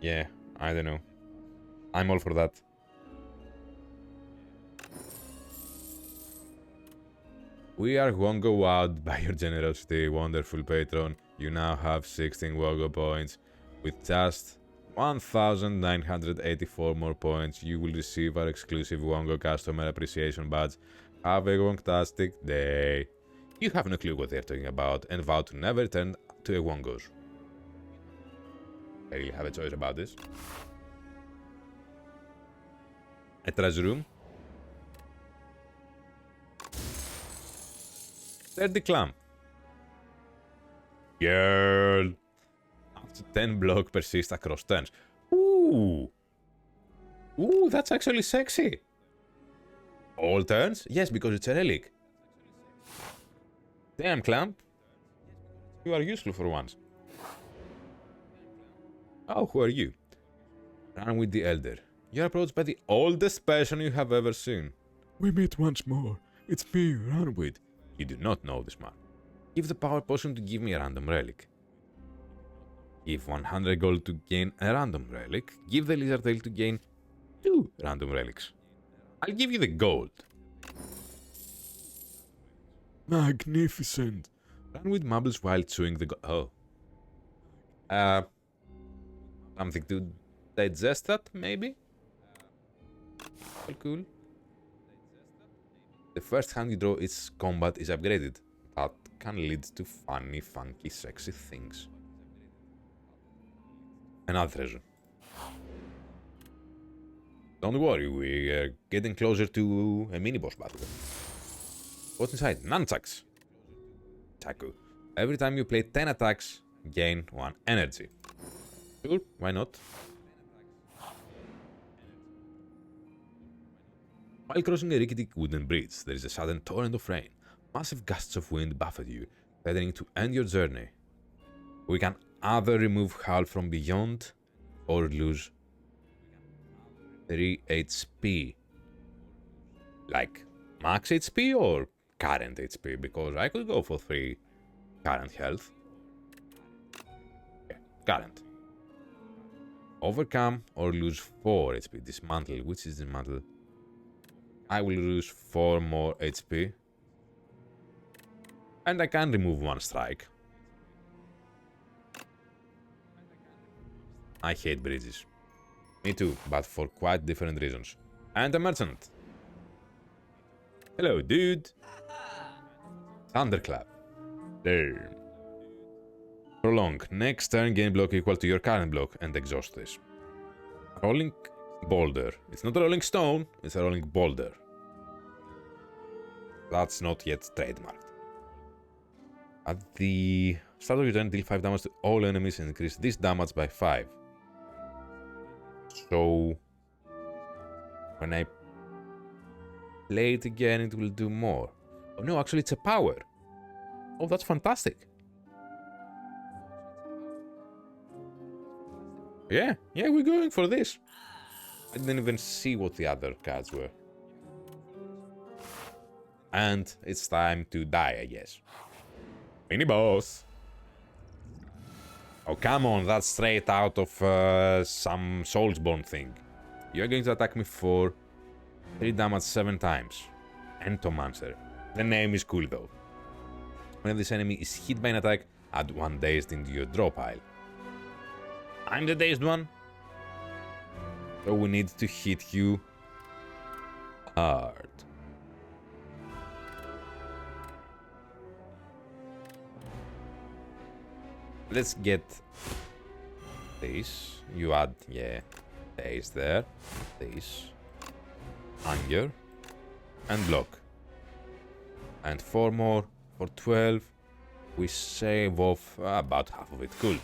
yeah, I don't know. I'm all for that. We are Wongo wowed by your generosity, wonderful patron. You now have 16 Wongo points. With just 1,984 more points, you will receive our exclusive Wongo customer appreciation badge. Have a fantastic day. You have no clue what they're talking about and vow to never return to a Wongos. I really have a choice about this. A treasure room. 30 clam. Girl. Up to 10 block persist across turns. Ooh. Ooh, that's actually sexy. All turns? Yes, because it's a relic. Damn, Clamp. You are useful for once. Oh, who are you? Run with the Elder. You're approached by the oldest person you have ever seen. We meet once more. It's me, Runwid. You do not know this man. Give the power potion to give me a random relic. Give 100 gold to gain a random relic. Give the Lizard Tail to gain 2 random relics. I'll give you the gold. Magnificent. Runwid mumbles while chewing the gold. Oh. Something to digest that, maybe? Cool. The first hand you draw its combat is upgraded. That can lead to funny, funky, sexy things. Another treasure. Don't worry, we are getting closer to a mini-boss battle. What's inside? Nunchucks. Chaku. Every time you play 10 attacks, gain 1 energy. Sure, why not? While crossing a rickety wooden bridge, there is a sudden torrent of rain. Massive gusts of wind buffet you, threatening to end your journey. We can either remove Hull from beyond, or lose 3 HP. Like, max HP or current HP? Because I could go for 3 current health. Okay, current. Overcome or lose 4 HP. Dismantle. Which is dismantle? I will lose 4 more HP. And I can remove 1 strike. I hate bridges. Me too, but for quite different reasons. And a merchant. Hello, dude. Thunderclap. There. Prolong. Next turn gain block equal to your current block and exhaust this. Rolling boulder. It's not a rolling stone, it's a rolling boulder. That's not yet trademarked. At the start of your turn, deal 5 damage to all enemies and increase this damage by 5. So, when I play it again, it will do more. Oh no, actually it's a power. Oh, that's fantastic. Yeah, we're going for this. I didn't even see what the other cards were. And it's time to die, I guess. Mini boss. Oh, come on, that's straight out of some Soulsborne thing. You're going to attack me for 3 damage 7 times. Entomancer. The name is cool though. When this enemy is hit by an attack, add 1 dazed into your draw pile. I'm the dazed one. So we need to hit you hard. Let's get this. You add, yeah, days there. This. Anger. And block. And 4 more for 12. We save off about half of it. Cool.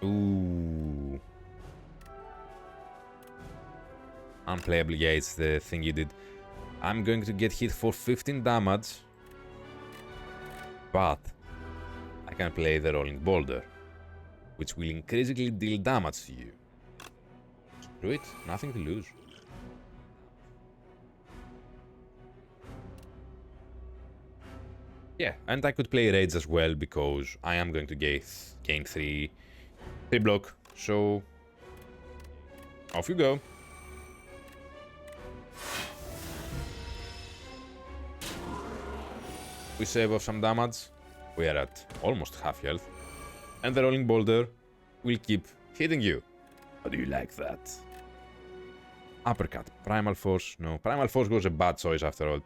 Ooh. Unplayable, yeah, it's the thing you did. I'm going to get hit for 15 damage. But I can play the Rolling Boulder, which will increasingly deal damage to you. Screw it, nothing to lose. Yeah, and I could play Rage as well, because I am going to gain 3 block, so off you go. We save off some damage, we are at almost half health, and the Rolling Boulder will keep hitting you. How do you like that? Uppercut, Primal Force, no, Primal Force was a bad choice after all.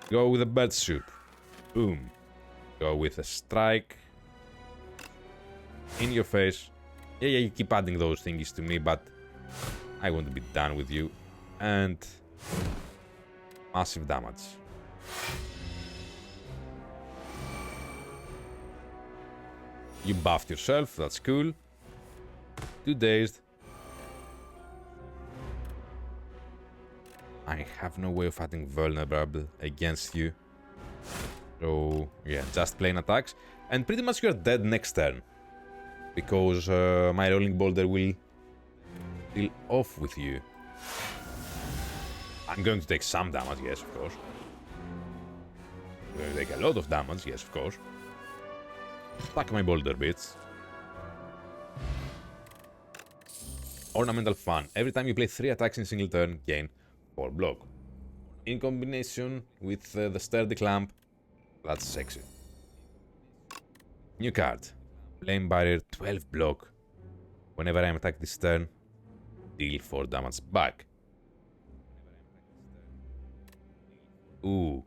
Go with a bird soup, boom. Go with a strike, in your face. Yeah, you keep adding those thingies to me, but I want to be done with you. And massive damage. You buffed yourself, that's cool. 2 dazed. I have no way of adding vulnerable against you. So, yeah, just plain attacks. And pretty much you're dead next turn. Because my Rolling Boulder will deal off with you. I'm going to take some damage, yes, of course. I'm going to take a lot of damage, yes, of course. Stack my boulder bits. Ornamental Fun. Every time you play 3 attacks in a single turn, gain 4 block. In combination with the Sturdy Clamp, that's sexy. New card. Flame Barrier 12 block. Whenever I am attacked this turn, deal 4 damage back. Ooh.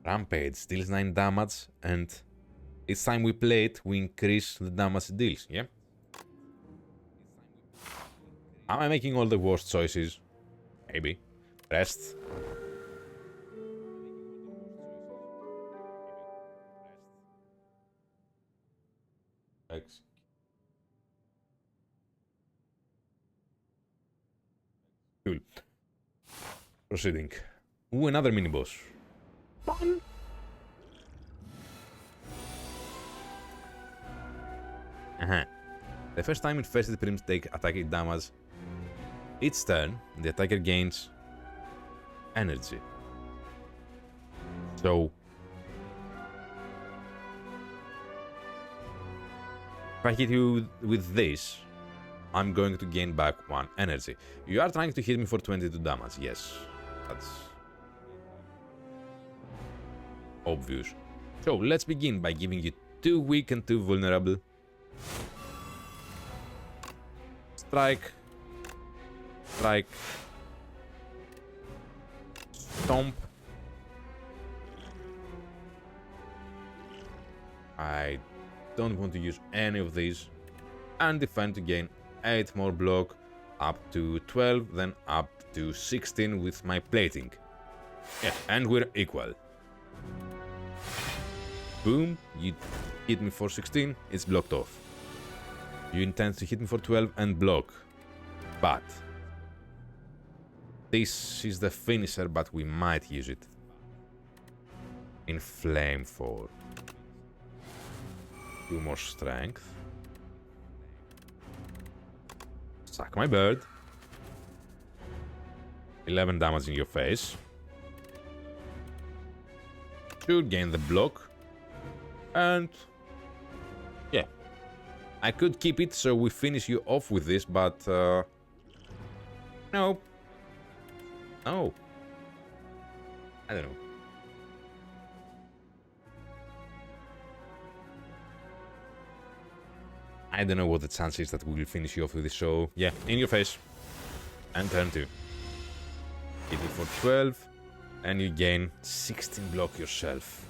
Rampage deals 9 damage, and each time we play it, we increase the damage it deals, yeah? Am I making all the worst choices? Maybe. Rest. X. Cool. Proceeding. Ooh, another mini boss. Fun. The first time infested prims take attacking damage, each turn the attacker gains energy. So if I hit you with this, I'm going to gain back 1 energy. You are trying to hit me for 22 damage, yes. That's obvious. So let's begin by giving you 2 weak and 2 vulnerable. Strike. Strike. Stomp. I don't want to use any of these. And defend to gain 8 more block, up to 12, then up to 16 with my plating. Yeah, and we're equal. Boom, you hit me for 16, it's blocked off. You intend to hit me for 12 and block. But this is the finisher, but we might use it. Inflame for 2 more strength. Suck my bird. 11 damage in your face. Should gain the block. And yeah, I could keep it so we finish you off with this, but no. No. I don't know. I don't know what the chance is that we will finish you off with this, so yeah, in your face. And turn 2. Hit you for 12, and you gain 16 block yourself.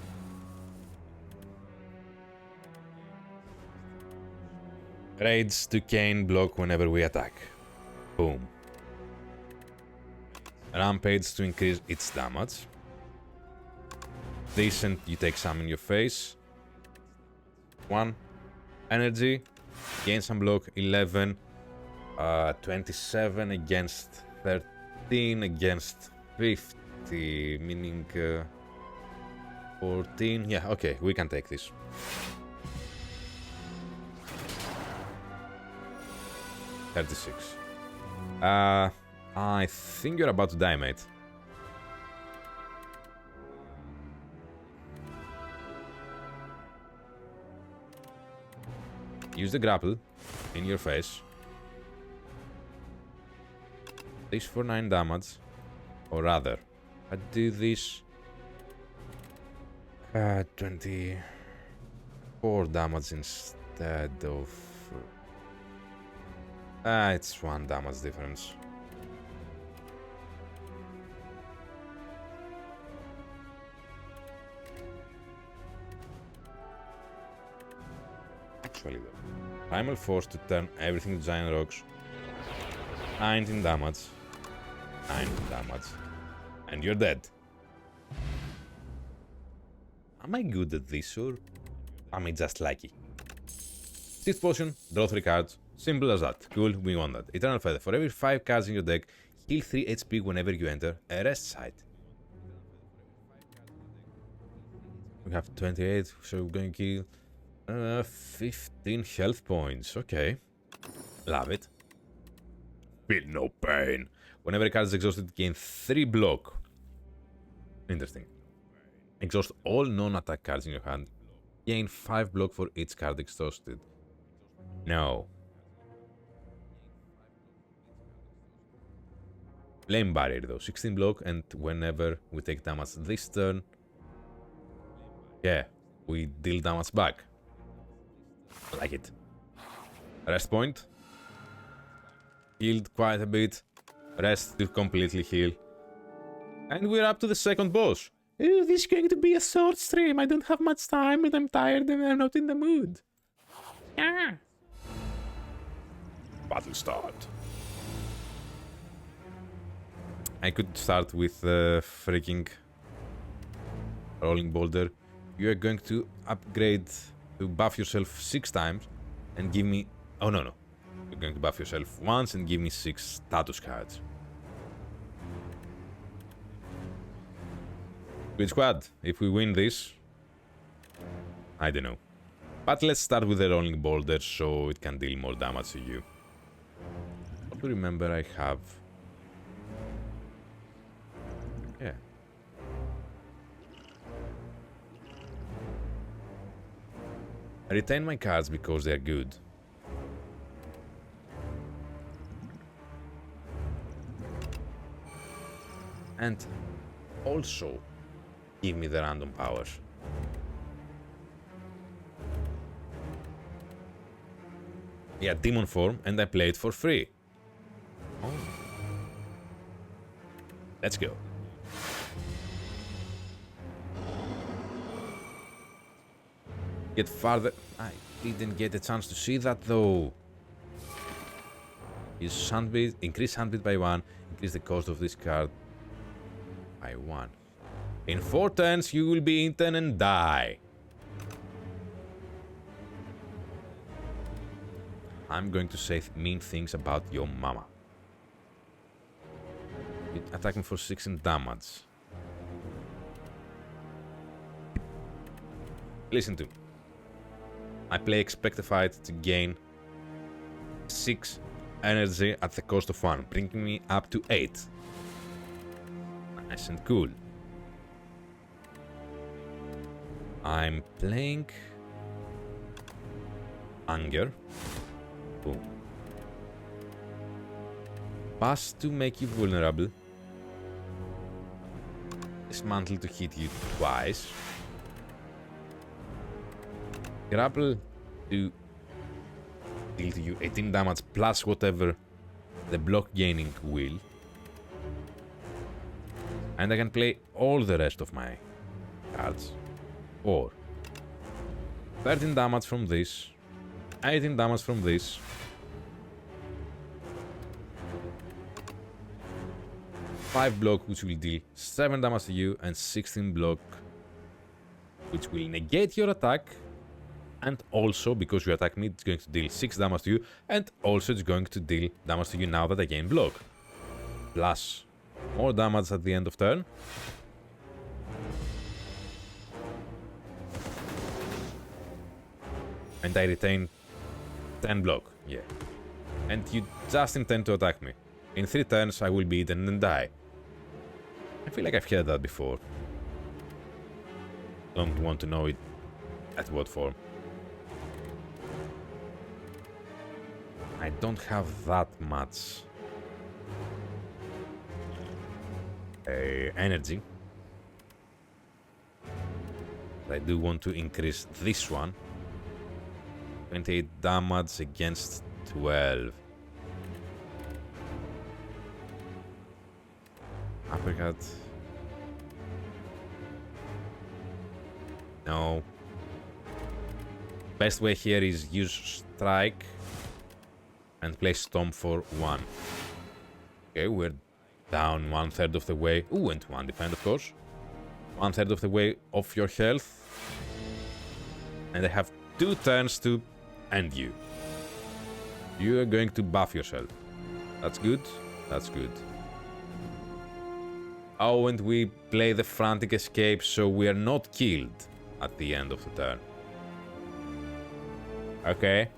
Raids to gain block whenever we attack. Boom. Rampage to increase its damage. Decent, you take some in your face. 1. Energy, gain some block, 11. 27 against 13 against 50, meaning 14. Yeah, okay, we can take this. $36. I think you're about to die, mate. Use the grapple in your face. This for 9 damage. Or rather, I do this 24 damage instead of... it's 1 damage difference. Actually though, Primal Force to turn everything to giant rocks. 19 damage. 19 damage. And you're dead. Am I good at this or am I just lucky? Sixth potion, draw 3 cards. Simple as that. Cool, we want that. Eternal Feather. For every 5 cards in your deck, heal 3 HP whenever you enter a rest site. We have 28, so we're going to kill 15 health points. Okay. Love it. Feel no pain. Whenever a card is exhausted, gain 3 block. Interesting. Exhaust all non-attack cards in your hand. Gain 5 block for each card exhausted. No. Flame Barrier though, 16 block, and whenever we take damage this turn, yeah, we deal damage back. I like it. Rest point. Healed quite a bit. Rest to completely heal. And we're up to the second boss. Oh, this is going to be a short stream. I don't have much time and I'm tired and I'm not in the mood. Ah. Battle start. I could start with freaking Rolling Boulder. You are going to upgrade to buff yourself 6 times and give me... Oh, no. You're going to buff yourself once and give me 6 status cards. Good squad. If we win this... I don't know. But let's start with the Rolling Boulder so it can deal more damage to you. What do you remember I have? Yeah. I retain my cards because they're good. And also give me the random powers. Yeah, demon form, and I play it for free. Oh. Let's go. Get farther. I didn't get a chance to see that though. Use Sandbeat, increase Sandbeat by 1, increase the cost of this card by 1. In 4 turns, you will be eaten and die. I'm going to say mean things about your mama. You're attacking for 16 damage. Listen to me. I play Expectified to gain 6 energy at the cost of 1, bringing me up to 8. Nice and cool. I'm playing Anger. Boom. Pass to make you vulnerable. Dismantle to hit you twice. Grapple to deal to you 18 damage plus whatever the block gaining will. And I can play all the rest of my cards. Or 13 damage from this, 18 damage from this, 5 block which will deal 7 damage to you, and 16 block which will negate your attack, and also because you attack me it's going to deal 6 damage to you, and also it's going to deal damage to you now that I gain block. Plus more damage at the end of turn. And I retain 10 block, yeah. And you just intend to attack me. In 3 turns I will be eaten and die. I feel like I've heard that before. Don't want to know it at what form. I don't have that much energy. I do want to increase this one. 28 damage against 12. Uppercut. No. Best way here is use strike and play stomp for 1. Okay, we're down 1/3 of the way. Ooh, and 1 defend, of course. 1/3 of the way of your health. And I have 2 turns to end you. You are going to buff yourself. That's good. That's good. Oh, and we play the frantic escape, so we are not killed at the end of the turn. Okay.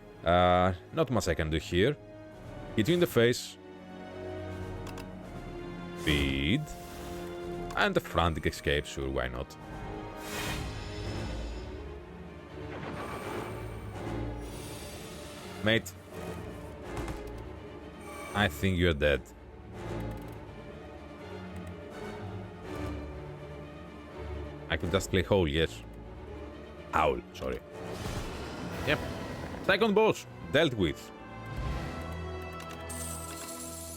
Not much I can do here. Hit you in the face. Feed. And the frantic escape, sure, why not? Mate. I think you're dead. I could just play Howl, yes. Howl, sorry. Yep. Second boss, dealt with.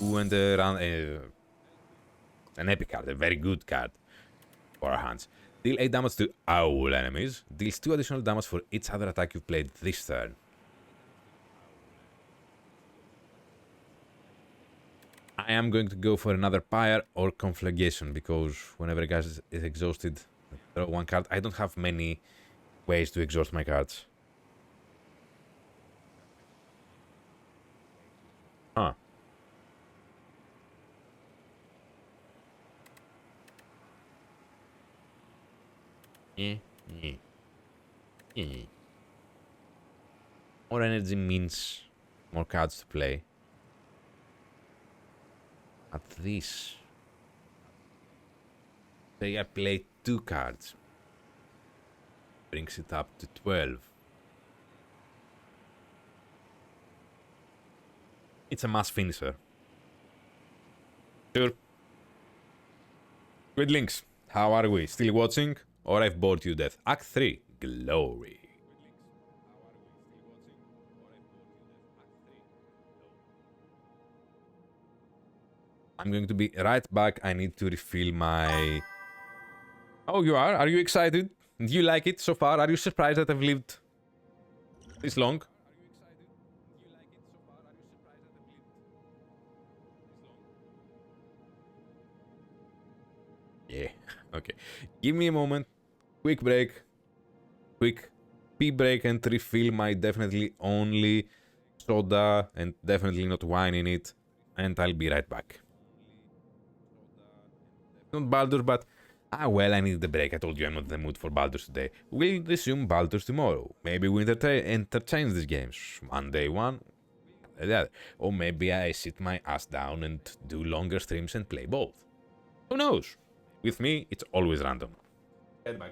Ooh, and an epic card, a very good card for our hands. Deal 8 damage to all enemies. Deals 2 additional damage for each other attack you've played this turn. I am going to go for another Pyre or Conflagration, because whenever a guy is exhausted, draw 1 card. I don't have many ways to exhaust my cards. Huh. More energy means more cards to play. At this, say I play 2 cards. Brings it up to 12. It's a mass finisher. Sure. Good links. How are we? Still watching? Or I've bored you to death? Act 3. Glory. I'm going to be right back. I need to refill my... Oh, you are? Are you excited? Do you like it so far? Are you surprised that I've lived this long? Yeah, okay. Give me a moment. Quick break. Quick pee break and refill my definitely only soda and definitely not wine in it. And I'll be right back. Not Baldur's, but... Ah, well, I need the break. I told you I'm not in the mood for Baldur's today. We'll resume Baldur's tomorrow. Maybe we interchange these games. One day one, the other. Or maybe I sit my ass down and do longer streams and play both. Who knows? With me, it's always random. Head back.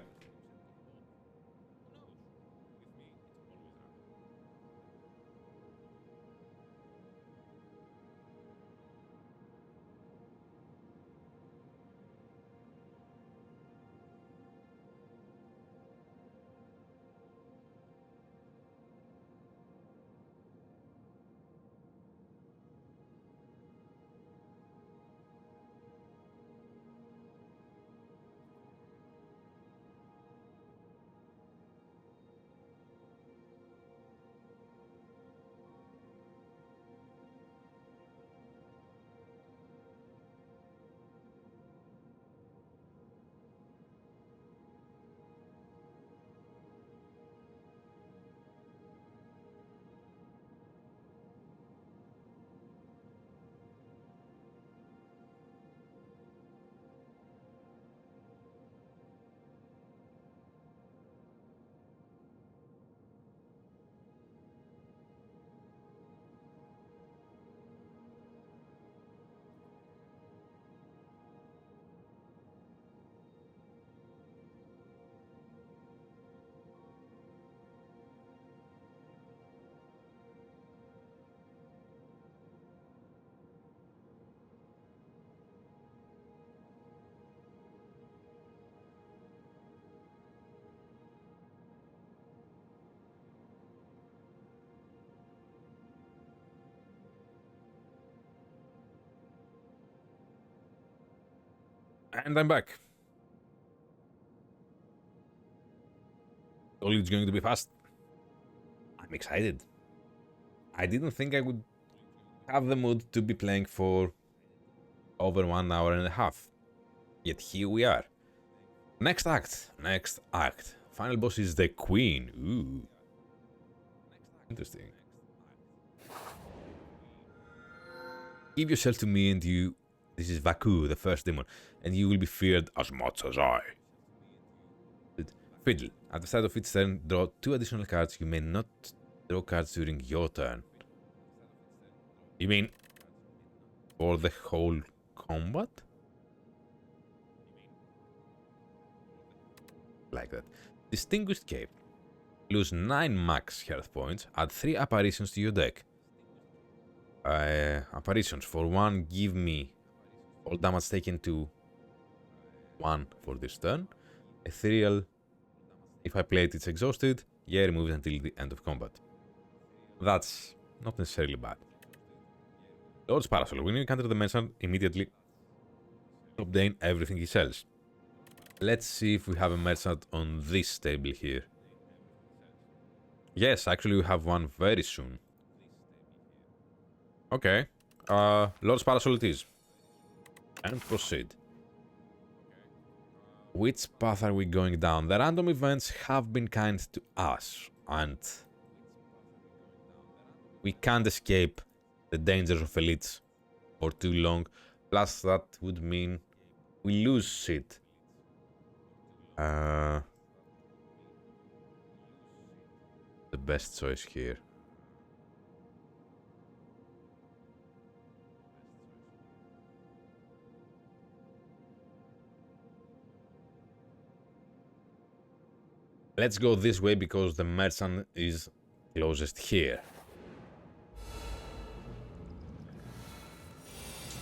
And I'm back. Told you it's going to be fast. I'm excited. I didn't think I would have the mood to be playing for over 1 hour and a half. Yet here we are. Next act. Next act. Final boss is the Queen. Ooh. Interesting. Give yourself to me and you... This is Vaku, the first demon, and you will be feared as much as I. Fiddle. At the start of each turn, draw 2 additional cards. You may not draw cards during your turn. You mean... for the whole combat? Like that. Distinguished Cape. Lose 9 max health points. Add 3 apparitions to your deck. Apparitions. For 1, give me all damage taken to 1 for this turn. Ethereal. If I play it, it's exhausted. Yeah, remove it until the end of combat. That's not necessarily bad. Lord's Parasol. When you encounter the merchant, immediately obtain everything he sells. Let's see if we have a merchant on this table here. Yes, actually we have one very soon. Okay. Lord's Parasol it is. And proceed. Which path are we going down? The random events have been kind to us, and we can't escape the dangers of elites for too long. Plus, that would mean we lose shit. The best choice here. Let's go this way because the merchant is closest here.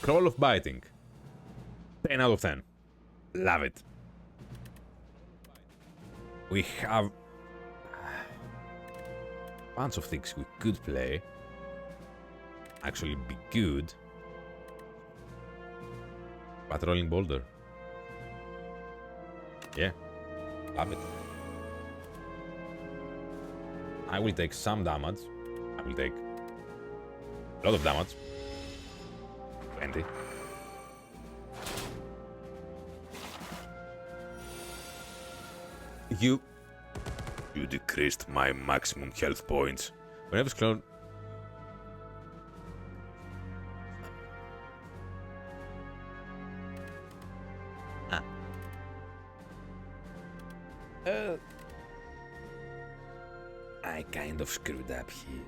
Scroll of Biting. 10 out of 10. Love it. We have a bunch of things we could play. Actually be good. Patrolling Boulder. Yeah. Love it. I will take some damage. I will take a lot of damage. 20. You decreased my maximum health points. Whenever clone. I kind of screwed up here.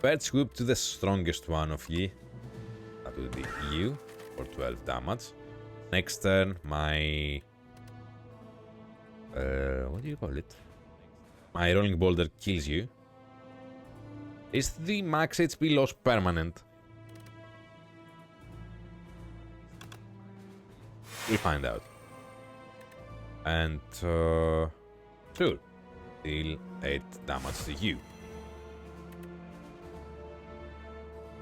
Bird swoop to the strongest one of ye. That would be you for 12 damage. Next turn, my what do you call it? My rolling boulder kills you. Is the max HP loss permanent? We'll find out. And sure, deal 8 damage to you.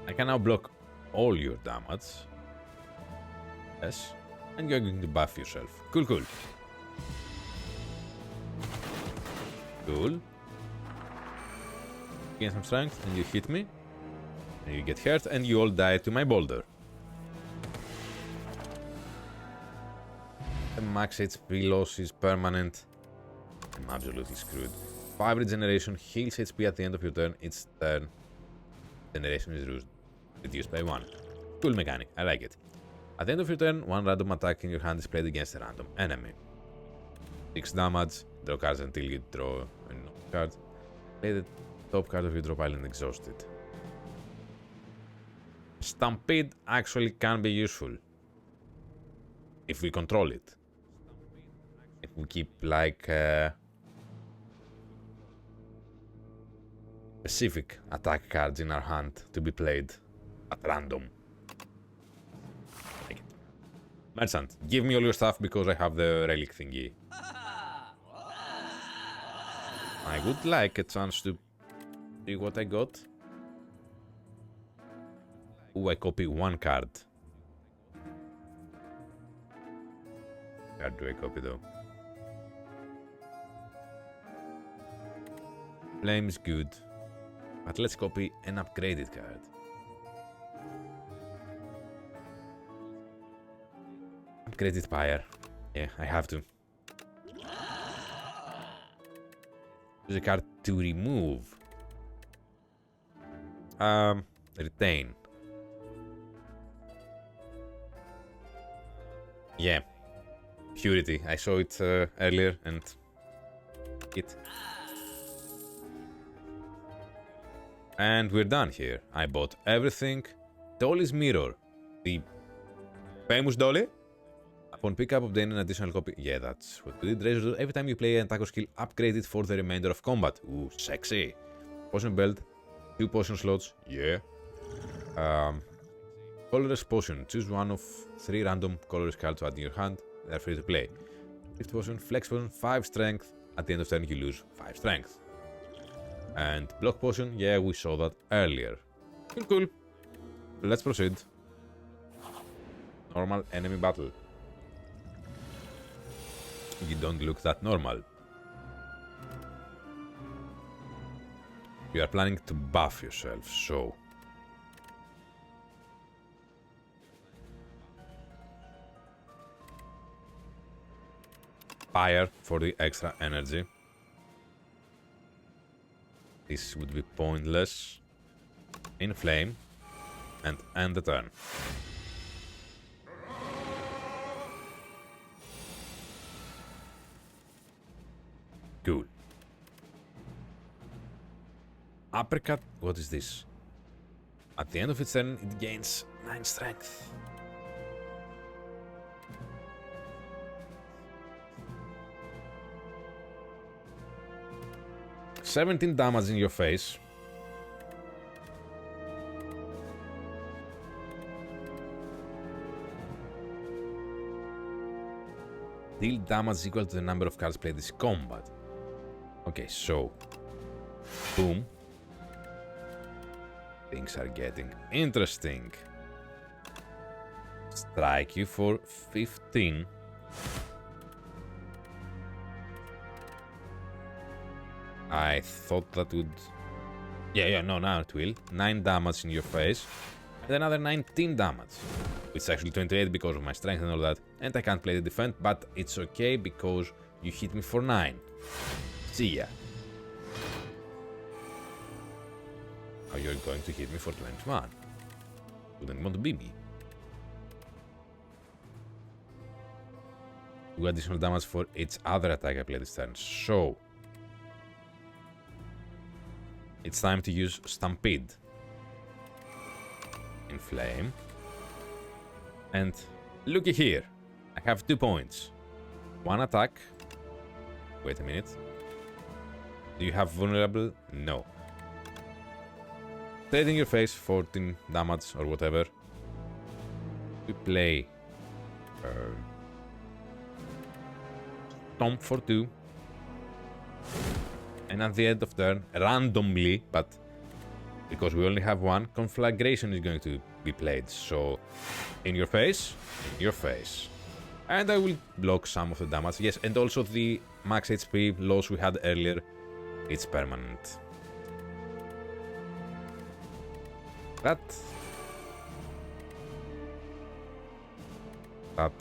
I can now block all your damage. Yes, and you're going to buff yourself. Cool, cool. Cool. Gain some strength and you hit me. And you get hurt and you all die to my boulder. The max HP loss is permanent. I'm absolutely screwed. 5 regeneration heals HP at the end of your turn. Each turn, generation is reduced by 1. Cool mechanic, I like it. At the end of your turn, 1 random attack in your hand is played against a random enemy. 6 damage, draw cards until you draw a card. Play the top card of your draw pile and exhaust it. Stampede actually can be useful. If we control it. If we keep like specific attack cards in our hand to be played at random. Take it. Merchant, give me all your stuff because I have the relic thingy. I would like a chance to see what I got. Ooh, I copy 1 card. card do I copy though? Flame's good. But let's copy an upgraded card. Upgraded Spire. Yeah, I have to. Use a card to remove. Retain. Yeah. Purity. I saw it earlier and it. And we're done here. I bought everything. Dolly's Mirror. The famous Dolly. Upon pickup, obtain an additional copy. Yeah, that's what we did. Razor, every time you play an attack skill, upgrade it for the remainder of combat. Ooh, sexy. Potion belt. 2 potion slots. Yeah. Colorless potion. Choose one of 3 random colorless cards to add in your hand. They're free to play. 50 potion. Flex potion. 5 strength. At the end of turn, you lose 5 strength. And block potion. Yeah, we saw that earlier. Cool. Let's proceed. Normal enemy battle. You don't look that normal. You are planning to buff yourself, so... Fire for the extra energy. This would be pointless. Inflame. And end the turn. Cool. Uppercut. What is this? At the end of its turn, it gains 9 strength. $17 damage in your face. Deal damage equal to the number of cards played this combat. Okay, so... Boom. Things are getting interesting. Strike you for 15. I thought that would... Yeah, no, now it will. 9 damage in your face. And another 19 damage. Which is actually 28 because of my strength and all that. And I can't play the defense, but it's okay because you hit me for 9. See ya. Now you're going to hit me for 21. Wouldn't want to be me. 2 additional damage for each other attack I play this turn. So... It's time to use Stampede. Inflame. And looky here. I have 2 points. 1 attack. Wait a minute. Do you have vulnerable? No. Straight in your face, 14 damage or whatever. We play Stomp for 2. And at the end of turn, randomly, but because we only have 1, Conflagration is going to be played. So, in your face, in your face. And I will block some of the damage. Yes, and also the max HP loss we had earlier, it's permanent. That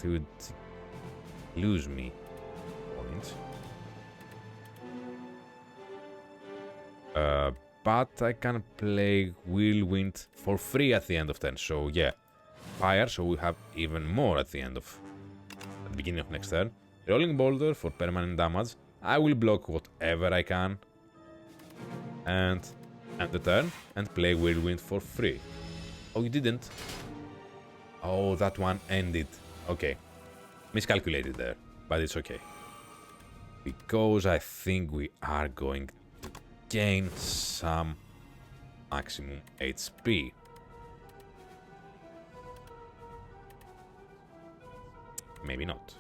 would lose me points. But I can play Whirlwind for free at the end of turn, so yeah. Fire, so we have even more at the end of... at the beginning of next turn. Rolling Boulder for permanent damage. I will block whatever I can. And end the turn, and play Whirlwind for free. Oh, you didn't? Oh, that one ended. Okay. Miscalculated there, but it's okay. Because I think we are going to gain some maximum HP. Maybe not.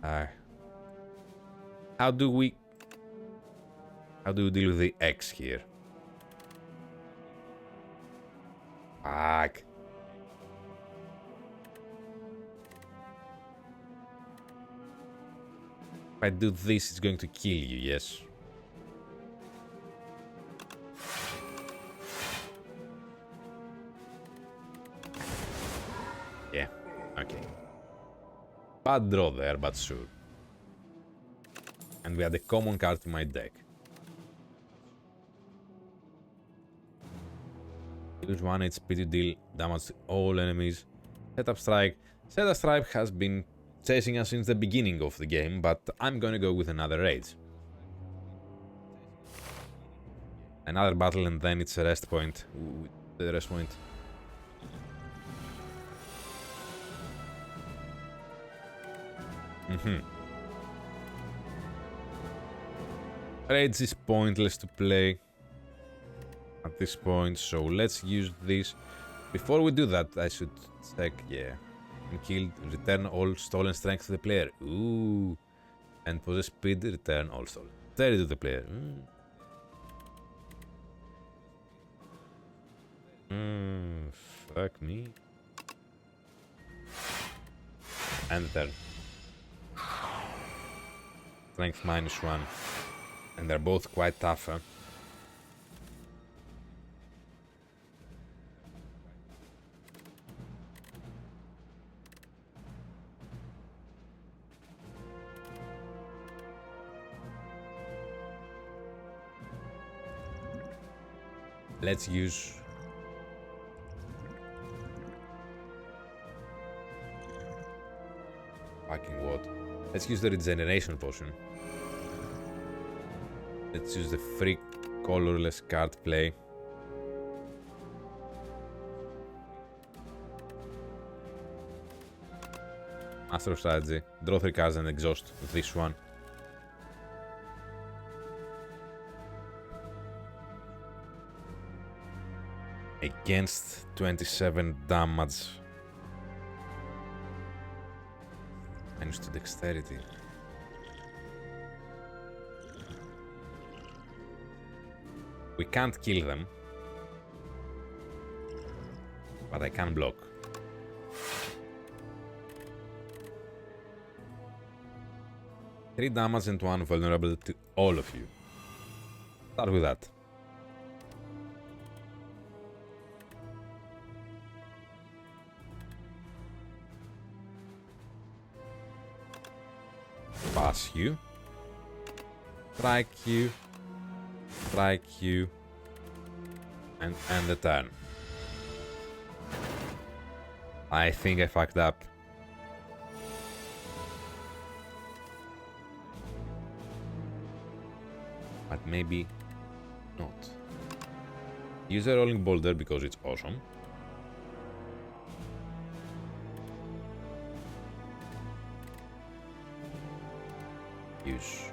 How do we deal with the X here? Fuck. If I do this, it's going to kill you, yes? Yeah, okay. Bad draw there, but sure. And we had a common card in my deck. Use 1 HP to deal damage to all enemies. Setup Strike. Setup Strike has been chasing us since the beginning of the game, but I'm gonna go with another Rage. Another battle and then it's a rest point. The rest point. Rage is pointless to play at this point, so let's use this. Before we do that, I should check, yeah. Killed, return all stolen strength to the player. Ooh. And possess speed, return all stolen. 30 to the player. Fuck me. And turn. Strength -1. And they're both quite tough, huh? Let's use fucking what? Let's use the regeneration potion. Let's use the free colorless card play. Master of Strategy. Draw 3 cards and exhaust this one. Against 27 damage. Minus to dexterity. We can't kill them. But I can block. Three damage and 1 vulnerable to all of you. Start with that. Pass you. Strike you. Strike you. And end the turn. I think I fucked up. But maybe not. Use a rolling boulder because it's awesome. Use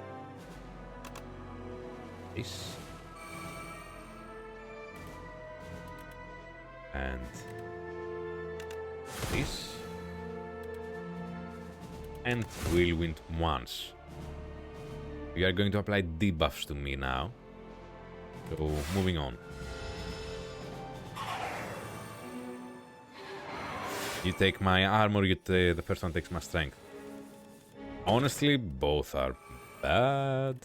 this. And this. And Whirlwind once. We are going to apply debuffs to me now. So, moving on. You take my armor, the first one takes my strength. Honestly, both are bad.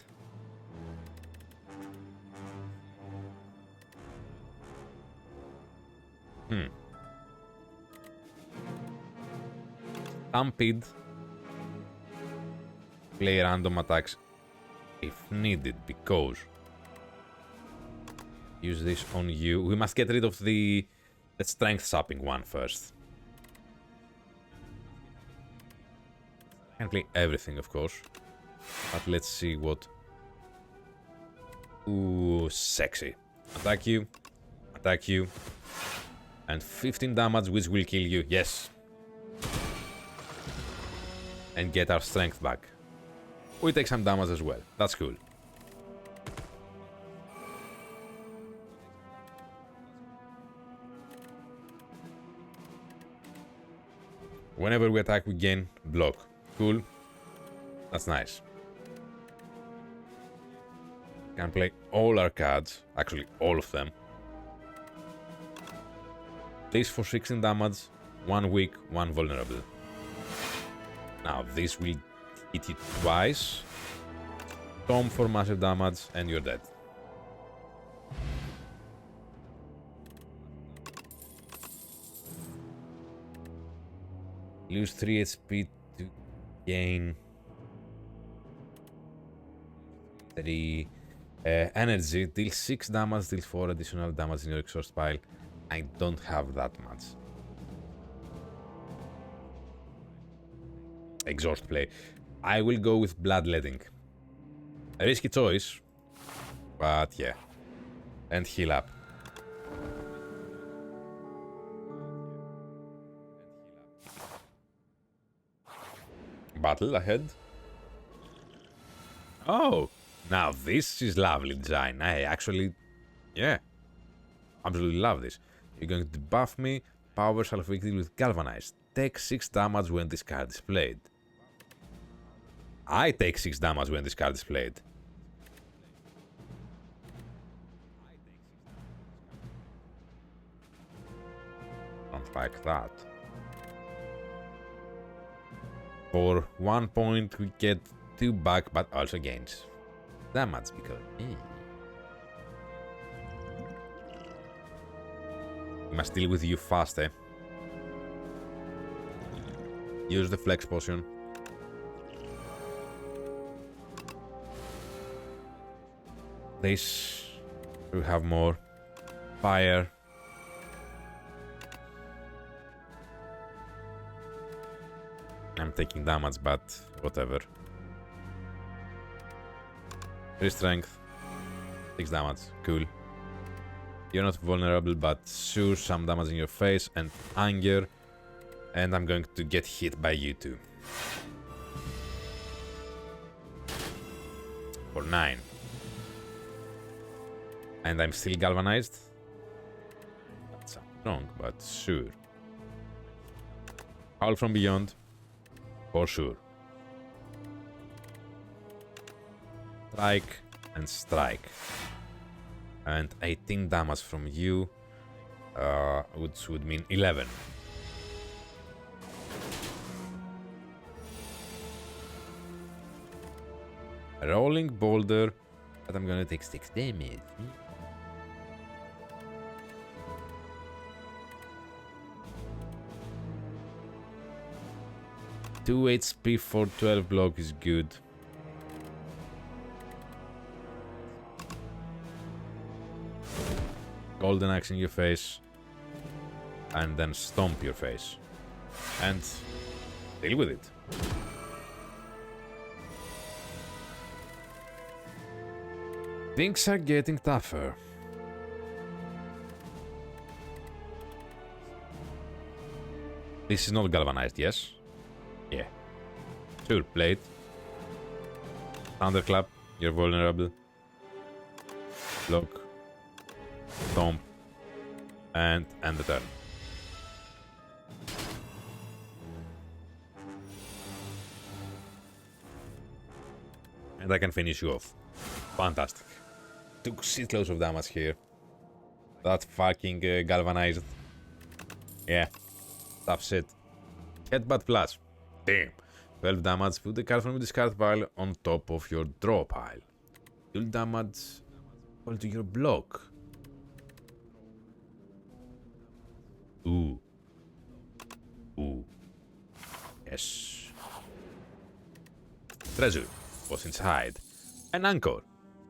Stampede. Play random attacks if needed, because use this on you. We must get rid of the strength sapping one first. Can play everything, of course, but let's see what. Ooh, sexy. Attack you, and 15 damage, which will kill you. Yes, and get our strength back. We take some damage as well. That's cool. Whenever we attack, we gain block. Cool. That's nice. Can play all our cards. Actually, all of them. This for 16 damage. 1 weak, 1 vulnerable. Now, this will hit you twice, Tom for massive damage, and you're dead. Lose 3 HP to gain 3 energy, deal 6 damage, deal 4 additional damage in your exhaust pile. I don't have that much. Exhaust play. I will go with bloodletting. A risky choice, but yeah. And heal up. Battle ahead. Oh, now this is lovely design. I actually, yeah, absolutely love this. You're going to buff me. Power shall afflicted with galvanized. Take 6 damage when this card is played. I take 6 damage when this card is played. Don't like that. For 1 point, we get 2 back, but also gains damage because. We must deal with you fast, eh? Use the flex potion. This we have more. Fire. I'm taking damage, but whatever. 3 strength. 6 damage. Cool. You're not vulnerable, but sure, some damage in your face and anger. And I'm going to get hit by you too. For 9. And I'm still galvanized. That's wrong, but sure. Howl from beyond. For sure. Strike and strike. And 18 damage from you, which would mean 11. Rolling boulder, but I'm gonna take 6 damage. 2 HP for 12 block is good. Golden axe in your face. And then stomp your face. And deal with it. Things are getting tougher. This is not galvanized, yes? Yeah. Sure, plate. Thunderclap, you're vulnerable. Block. Stomp. And end the turn. And I can finish you off. Fantastic. Took shitloads of damage here. That fucking galvanized. Yeah. Tough shit. Headbutt plus. Damn. 12 damage. Put the card from your discard pile on top of your draw pile. Deal damage all to your block. Ooh. Ooh. Yes. Treasure. What's inside? An anchor.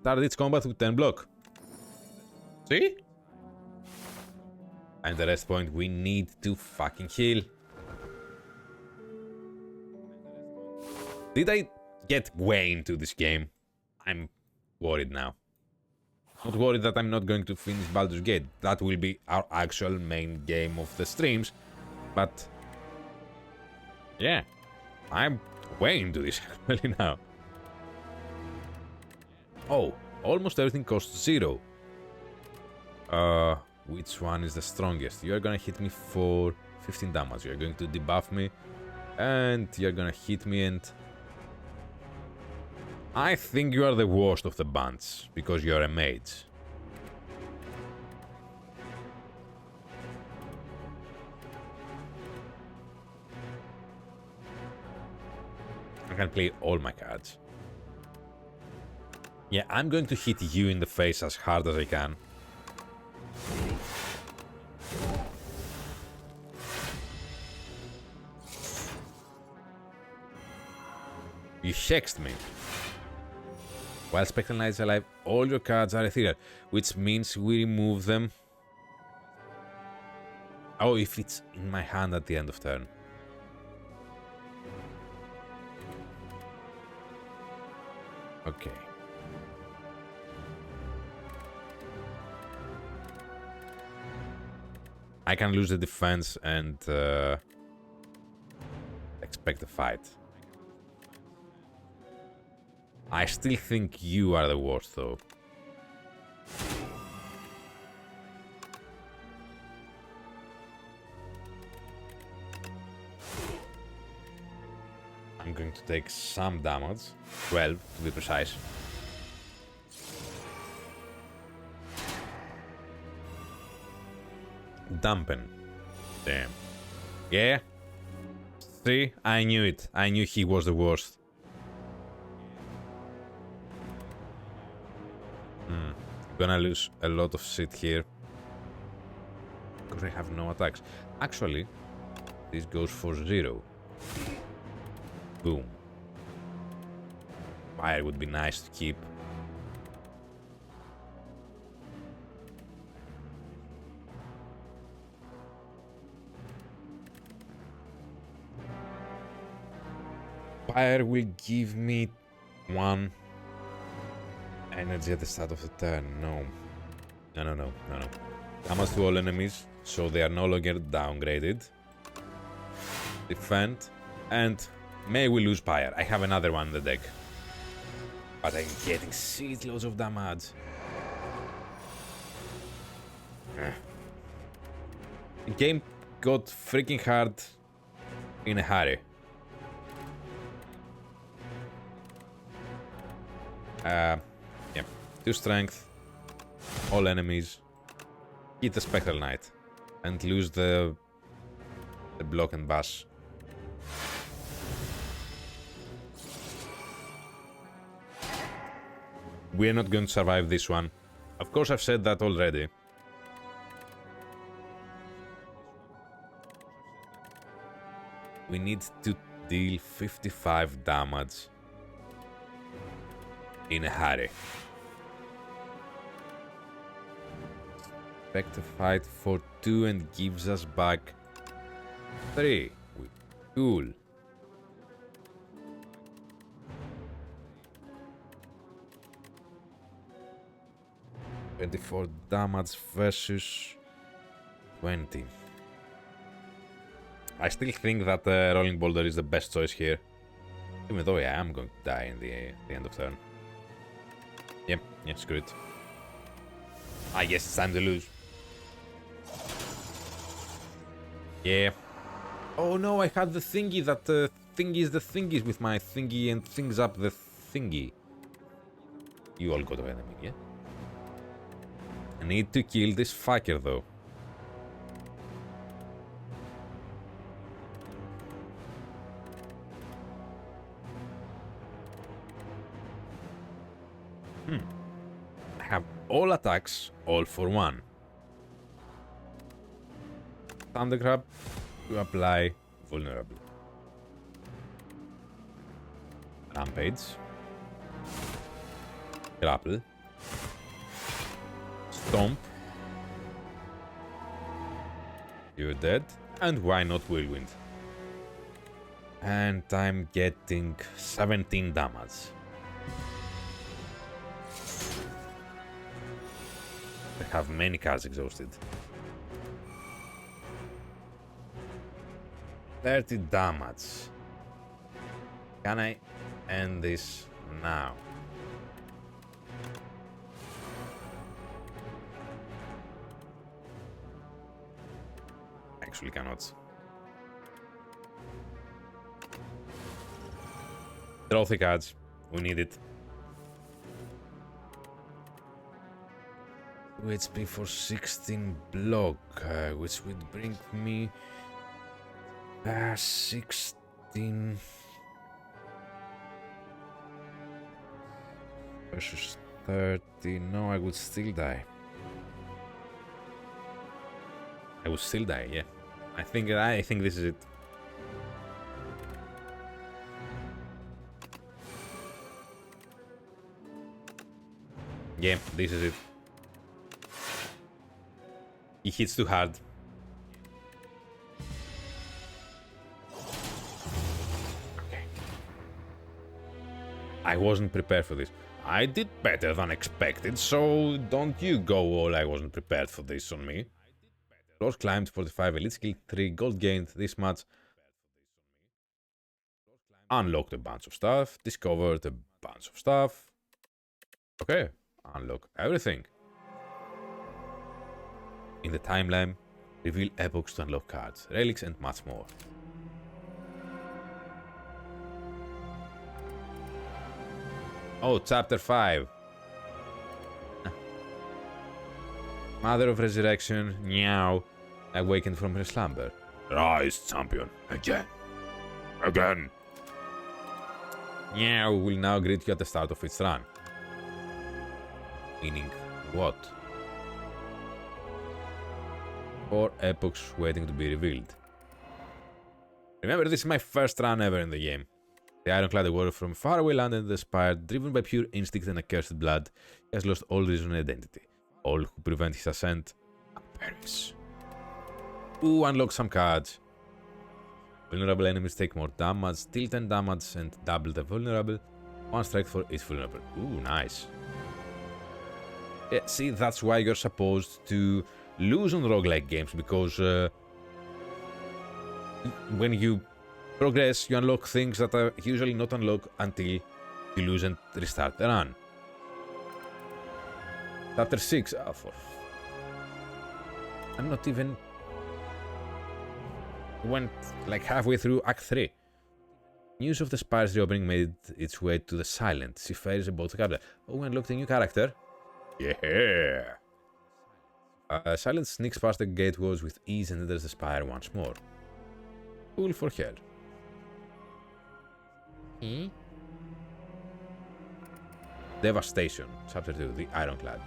Start its combat with 10 block. See? And the rest point, we need to fucking heal. Did I get way into this game? I'm worried now. Not worried that I'm not going to finish Baldur's Gate. That will be our actual main game of the streams. But yeah, I'm way into this actually now. Oh, almost everything costs 0. Which one is the strongest? You're gonna hit me for 15 damage. You're going to debuff me. And you're gonna hit me and... I think you are the worst of the bunch, because you're a mage. I can play all my cards. Yeah, I'm going to hit you in the face as hard as I can. You hexed me. While Spectral Knight is alive, all your cards are ethereal, which means we remove them. Oh, if it's in my hand at the end of turn. Okay. I can lose the defense and expect a fight. I still think you are the worst, though. I'm going to take some damage. 12, to be precise. Dampen. Damn. Yeah. See? I knew it. I knew he was the worst. Gonna lose a lot of shit here. Because I have no attacks. Actually, this goes for 0. Boom. Fire would be nice to keep. Fire will give me 1 energy at the start of the turn. No. No. Damage to all enemies, so they are no longer downgraded. Defend, and may we lose Spire. I have another one in the deck. But I'm getting shitloads of damage. The game got freaking hard in a hurry. Yeah. 2 strength, all enemies, hit the Spectral Knight, and lose the block and bash. We're not going to survive this one. Of course, I've said that already. We need to deal 55 damage in a hurry. Expect a fight for 2 and gives us back 3. Cool. $24 damage versus 20. I still think that Rolling Boulder is the best choice here. Even though I am going to die in the end of turn. Yep, yeah, screw it. I guess it's time to lose. Yeah. Oh no, I had the thingy that thingies the thingies with my thingy and things up the thingy. You all got an enemy, yeah? I need to kill this fucker though. I have all attacks, all for 1. Thunder Grab to apply vulnerable. Rampage. Grapple. Stomp. You're dead. And why not Whirlwind? And I'm getting 17 damage. I have many cards exhausted. 30 damage. Can I end this now? Actually cannot. Draw 3 cards. We need it. HP for 16 block, which would bring me 16. Versus 30. No, I would still die. I would still die, yeah. I think this is it. Yeah, this is it. He hits too hard. Okay. I wasn't prepared for this. I did better than expected, so don't you go all I wasn't prepared for this on me. Floor climbed 45 elite skill 3, gold gained this much. Unlocked a bunch of stuff, discovered a bunch of stuff. Okay, unlock everything. In the timeline, reveal epochs to unlock cards, relics and much more. Oh, chapter 5. Mother of Resurrection, Meow, awakened from her slumber. Rise, champion, again. Again. Meow will now greet you at the start of its run. Meaning what? 4 epochs waiting to be revealed. Remember, this is my first run ever in the game. The ironclad warrior from faraway land and the Spire, driven by pure instinct and accursed blood, he has lost all reason and identity. All who prevent his ascent perish. Ooh, unlock some cards. Vulnerable enemies take more damage, deal 10 damage, and double the vulnerable. 1 strike for each vulnerable. Ooh, nice. Yeah, see, that's why you're supposed to lose on roguelike games, because when you progress, you unlock things that are usually not unlocked until you lose and restart the run. Chapter 6. Oh, I'm not even... went like halfway through Act 3. News of the Spire's reopening made its way to the Silent. Spire is about to capture. Oh, we unlocked a new character. Yeah! Silent sneaks past the gate walls with ease and enters the Spire once more. Cool for her. Devastation. Chapter 2. The Ironclad.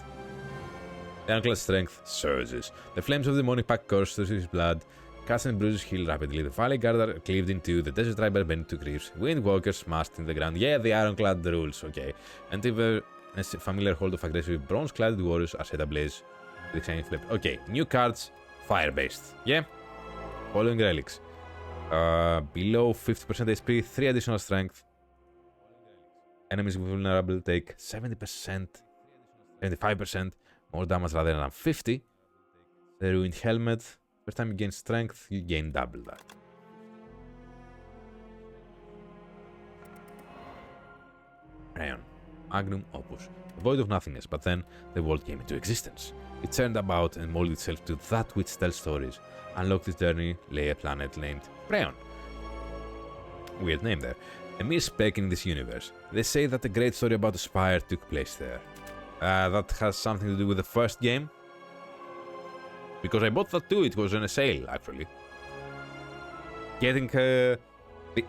The Ironclad's strength surges. The flames of the demonic pack course through his blood. Cuts and bruises heal rapidly. The Valley Guard are cleaved in two. The Desert Tribe bent to creeps. Windwalkers smashed in the ground. Yeah, the Ironclad rules. Okay. And even a familiar hold of aggressive bronze-cladded warriors are set ablaze. With exciting flip. Okay, new cards. Fire-based. Yeah. Following relics. Below 50% HP. 3 additional strength. Enemies vulnerable take 70%. 75% more damage rather than 50. The Ruined Helmet. First time you gain strength, you gain double that. Rayon. Magnum Opus. The void of nothingness, but then the world came into existence. It turned about and molded itself to that which tells stories. Unlocked this journey lay a planet named Rayon. Weird name there. A mere speck in this universe. They say that a great story about the Spire took place there. That has something to do with the first game. Because I bought that too, it was on a sale, actually. Getting the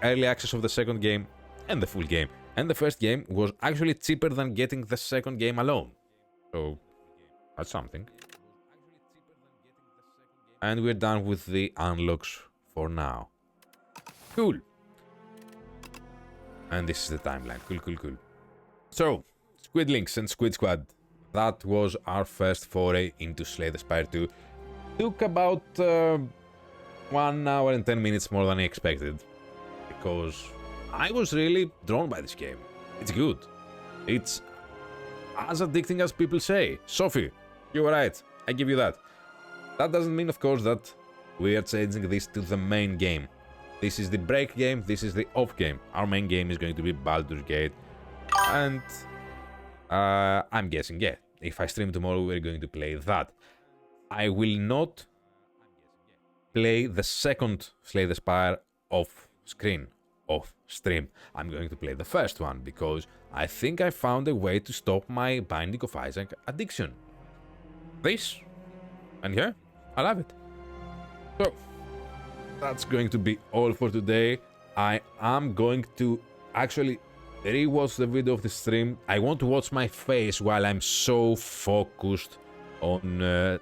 early access of the second game and the full game and the first game was actually cheaper than getting the second game alone. So, that's something. And we're done with the unlocks for now. Cool. And this is the timeline. Cool. So, Squid Links and Squid Squad. That was our first foray into Slay the Spire 2. Took about 1 hour and 10 minutes more than I expected. Because I was really drawn by this game. It's good. It's as addicting as people say. Sophie, you were right. I give you that. That doesn't mean, of course, that we are changing this to the main game. This is the break game, this is the off game. Our main game is going to be Baldur's Gate. And I'm guessing, yeah, if I stream tomorrow, we're going to play that. I will not play the second Slay the Spire off screen, off stream. I'm going to play the first one because I think I found a way to stop my Binding of Isaac addiction. This, and yeah, I love it. So, that's going to be all for today. I am going to actually rewatch the video of the stream. I want to watch my face while I'm so focused on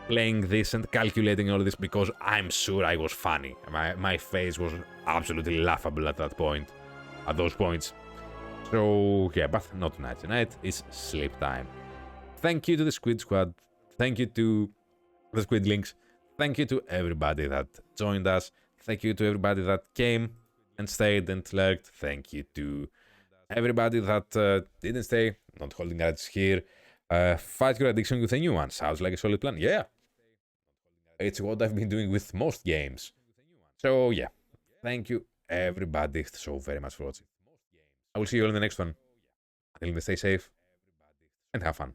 playing this and calculating all this, because I'm sure I was funny. My face was absolutely laughable at that point, at those points. So yeah, but not tonight. Tonight is sleep time. Thank you to the Squid Squad. Thank you to the Squid Links. Thank you to everybody that joined us. Thank you to everybody that came and stayed and lurked. Thank you to everybody that didn't stay, not holding grudges here. Fight your addiction with a new one. Sounds like a solid plan. Yeah. It's what I've been doing with most games. So yeah, thank you everybody so very much for watching. I will see you all in the next one. Until then, stay safe and have fun.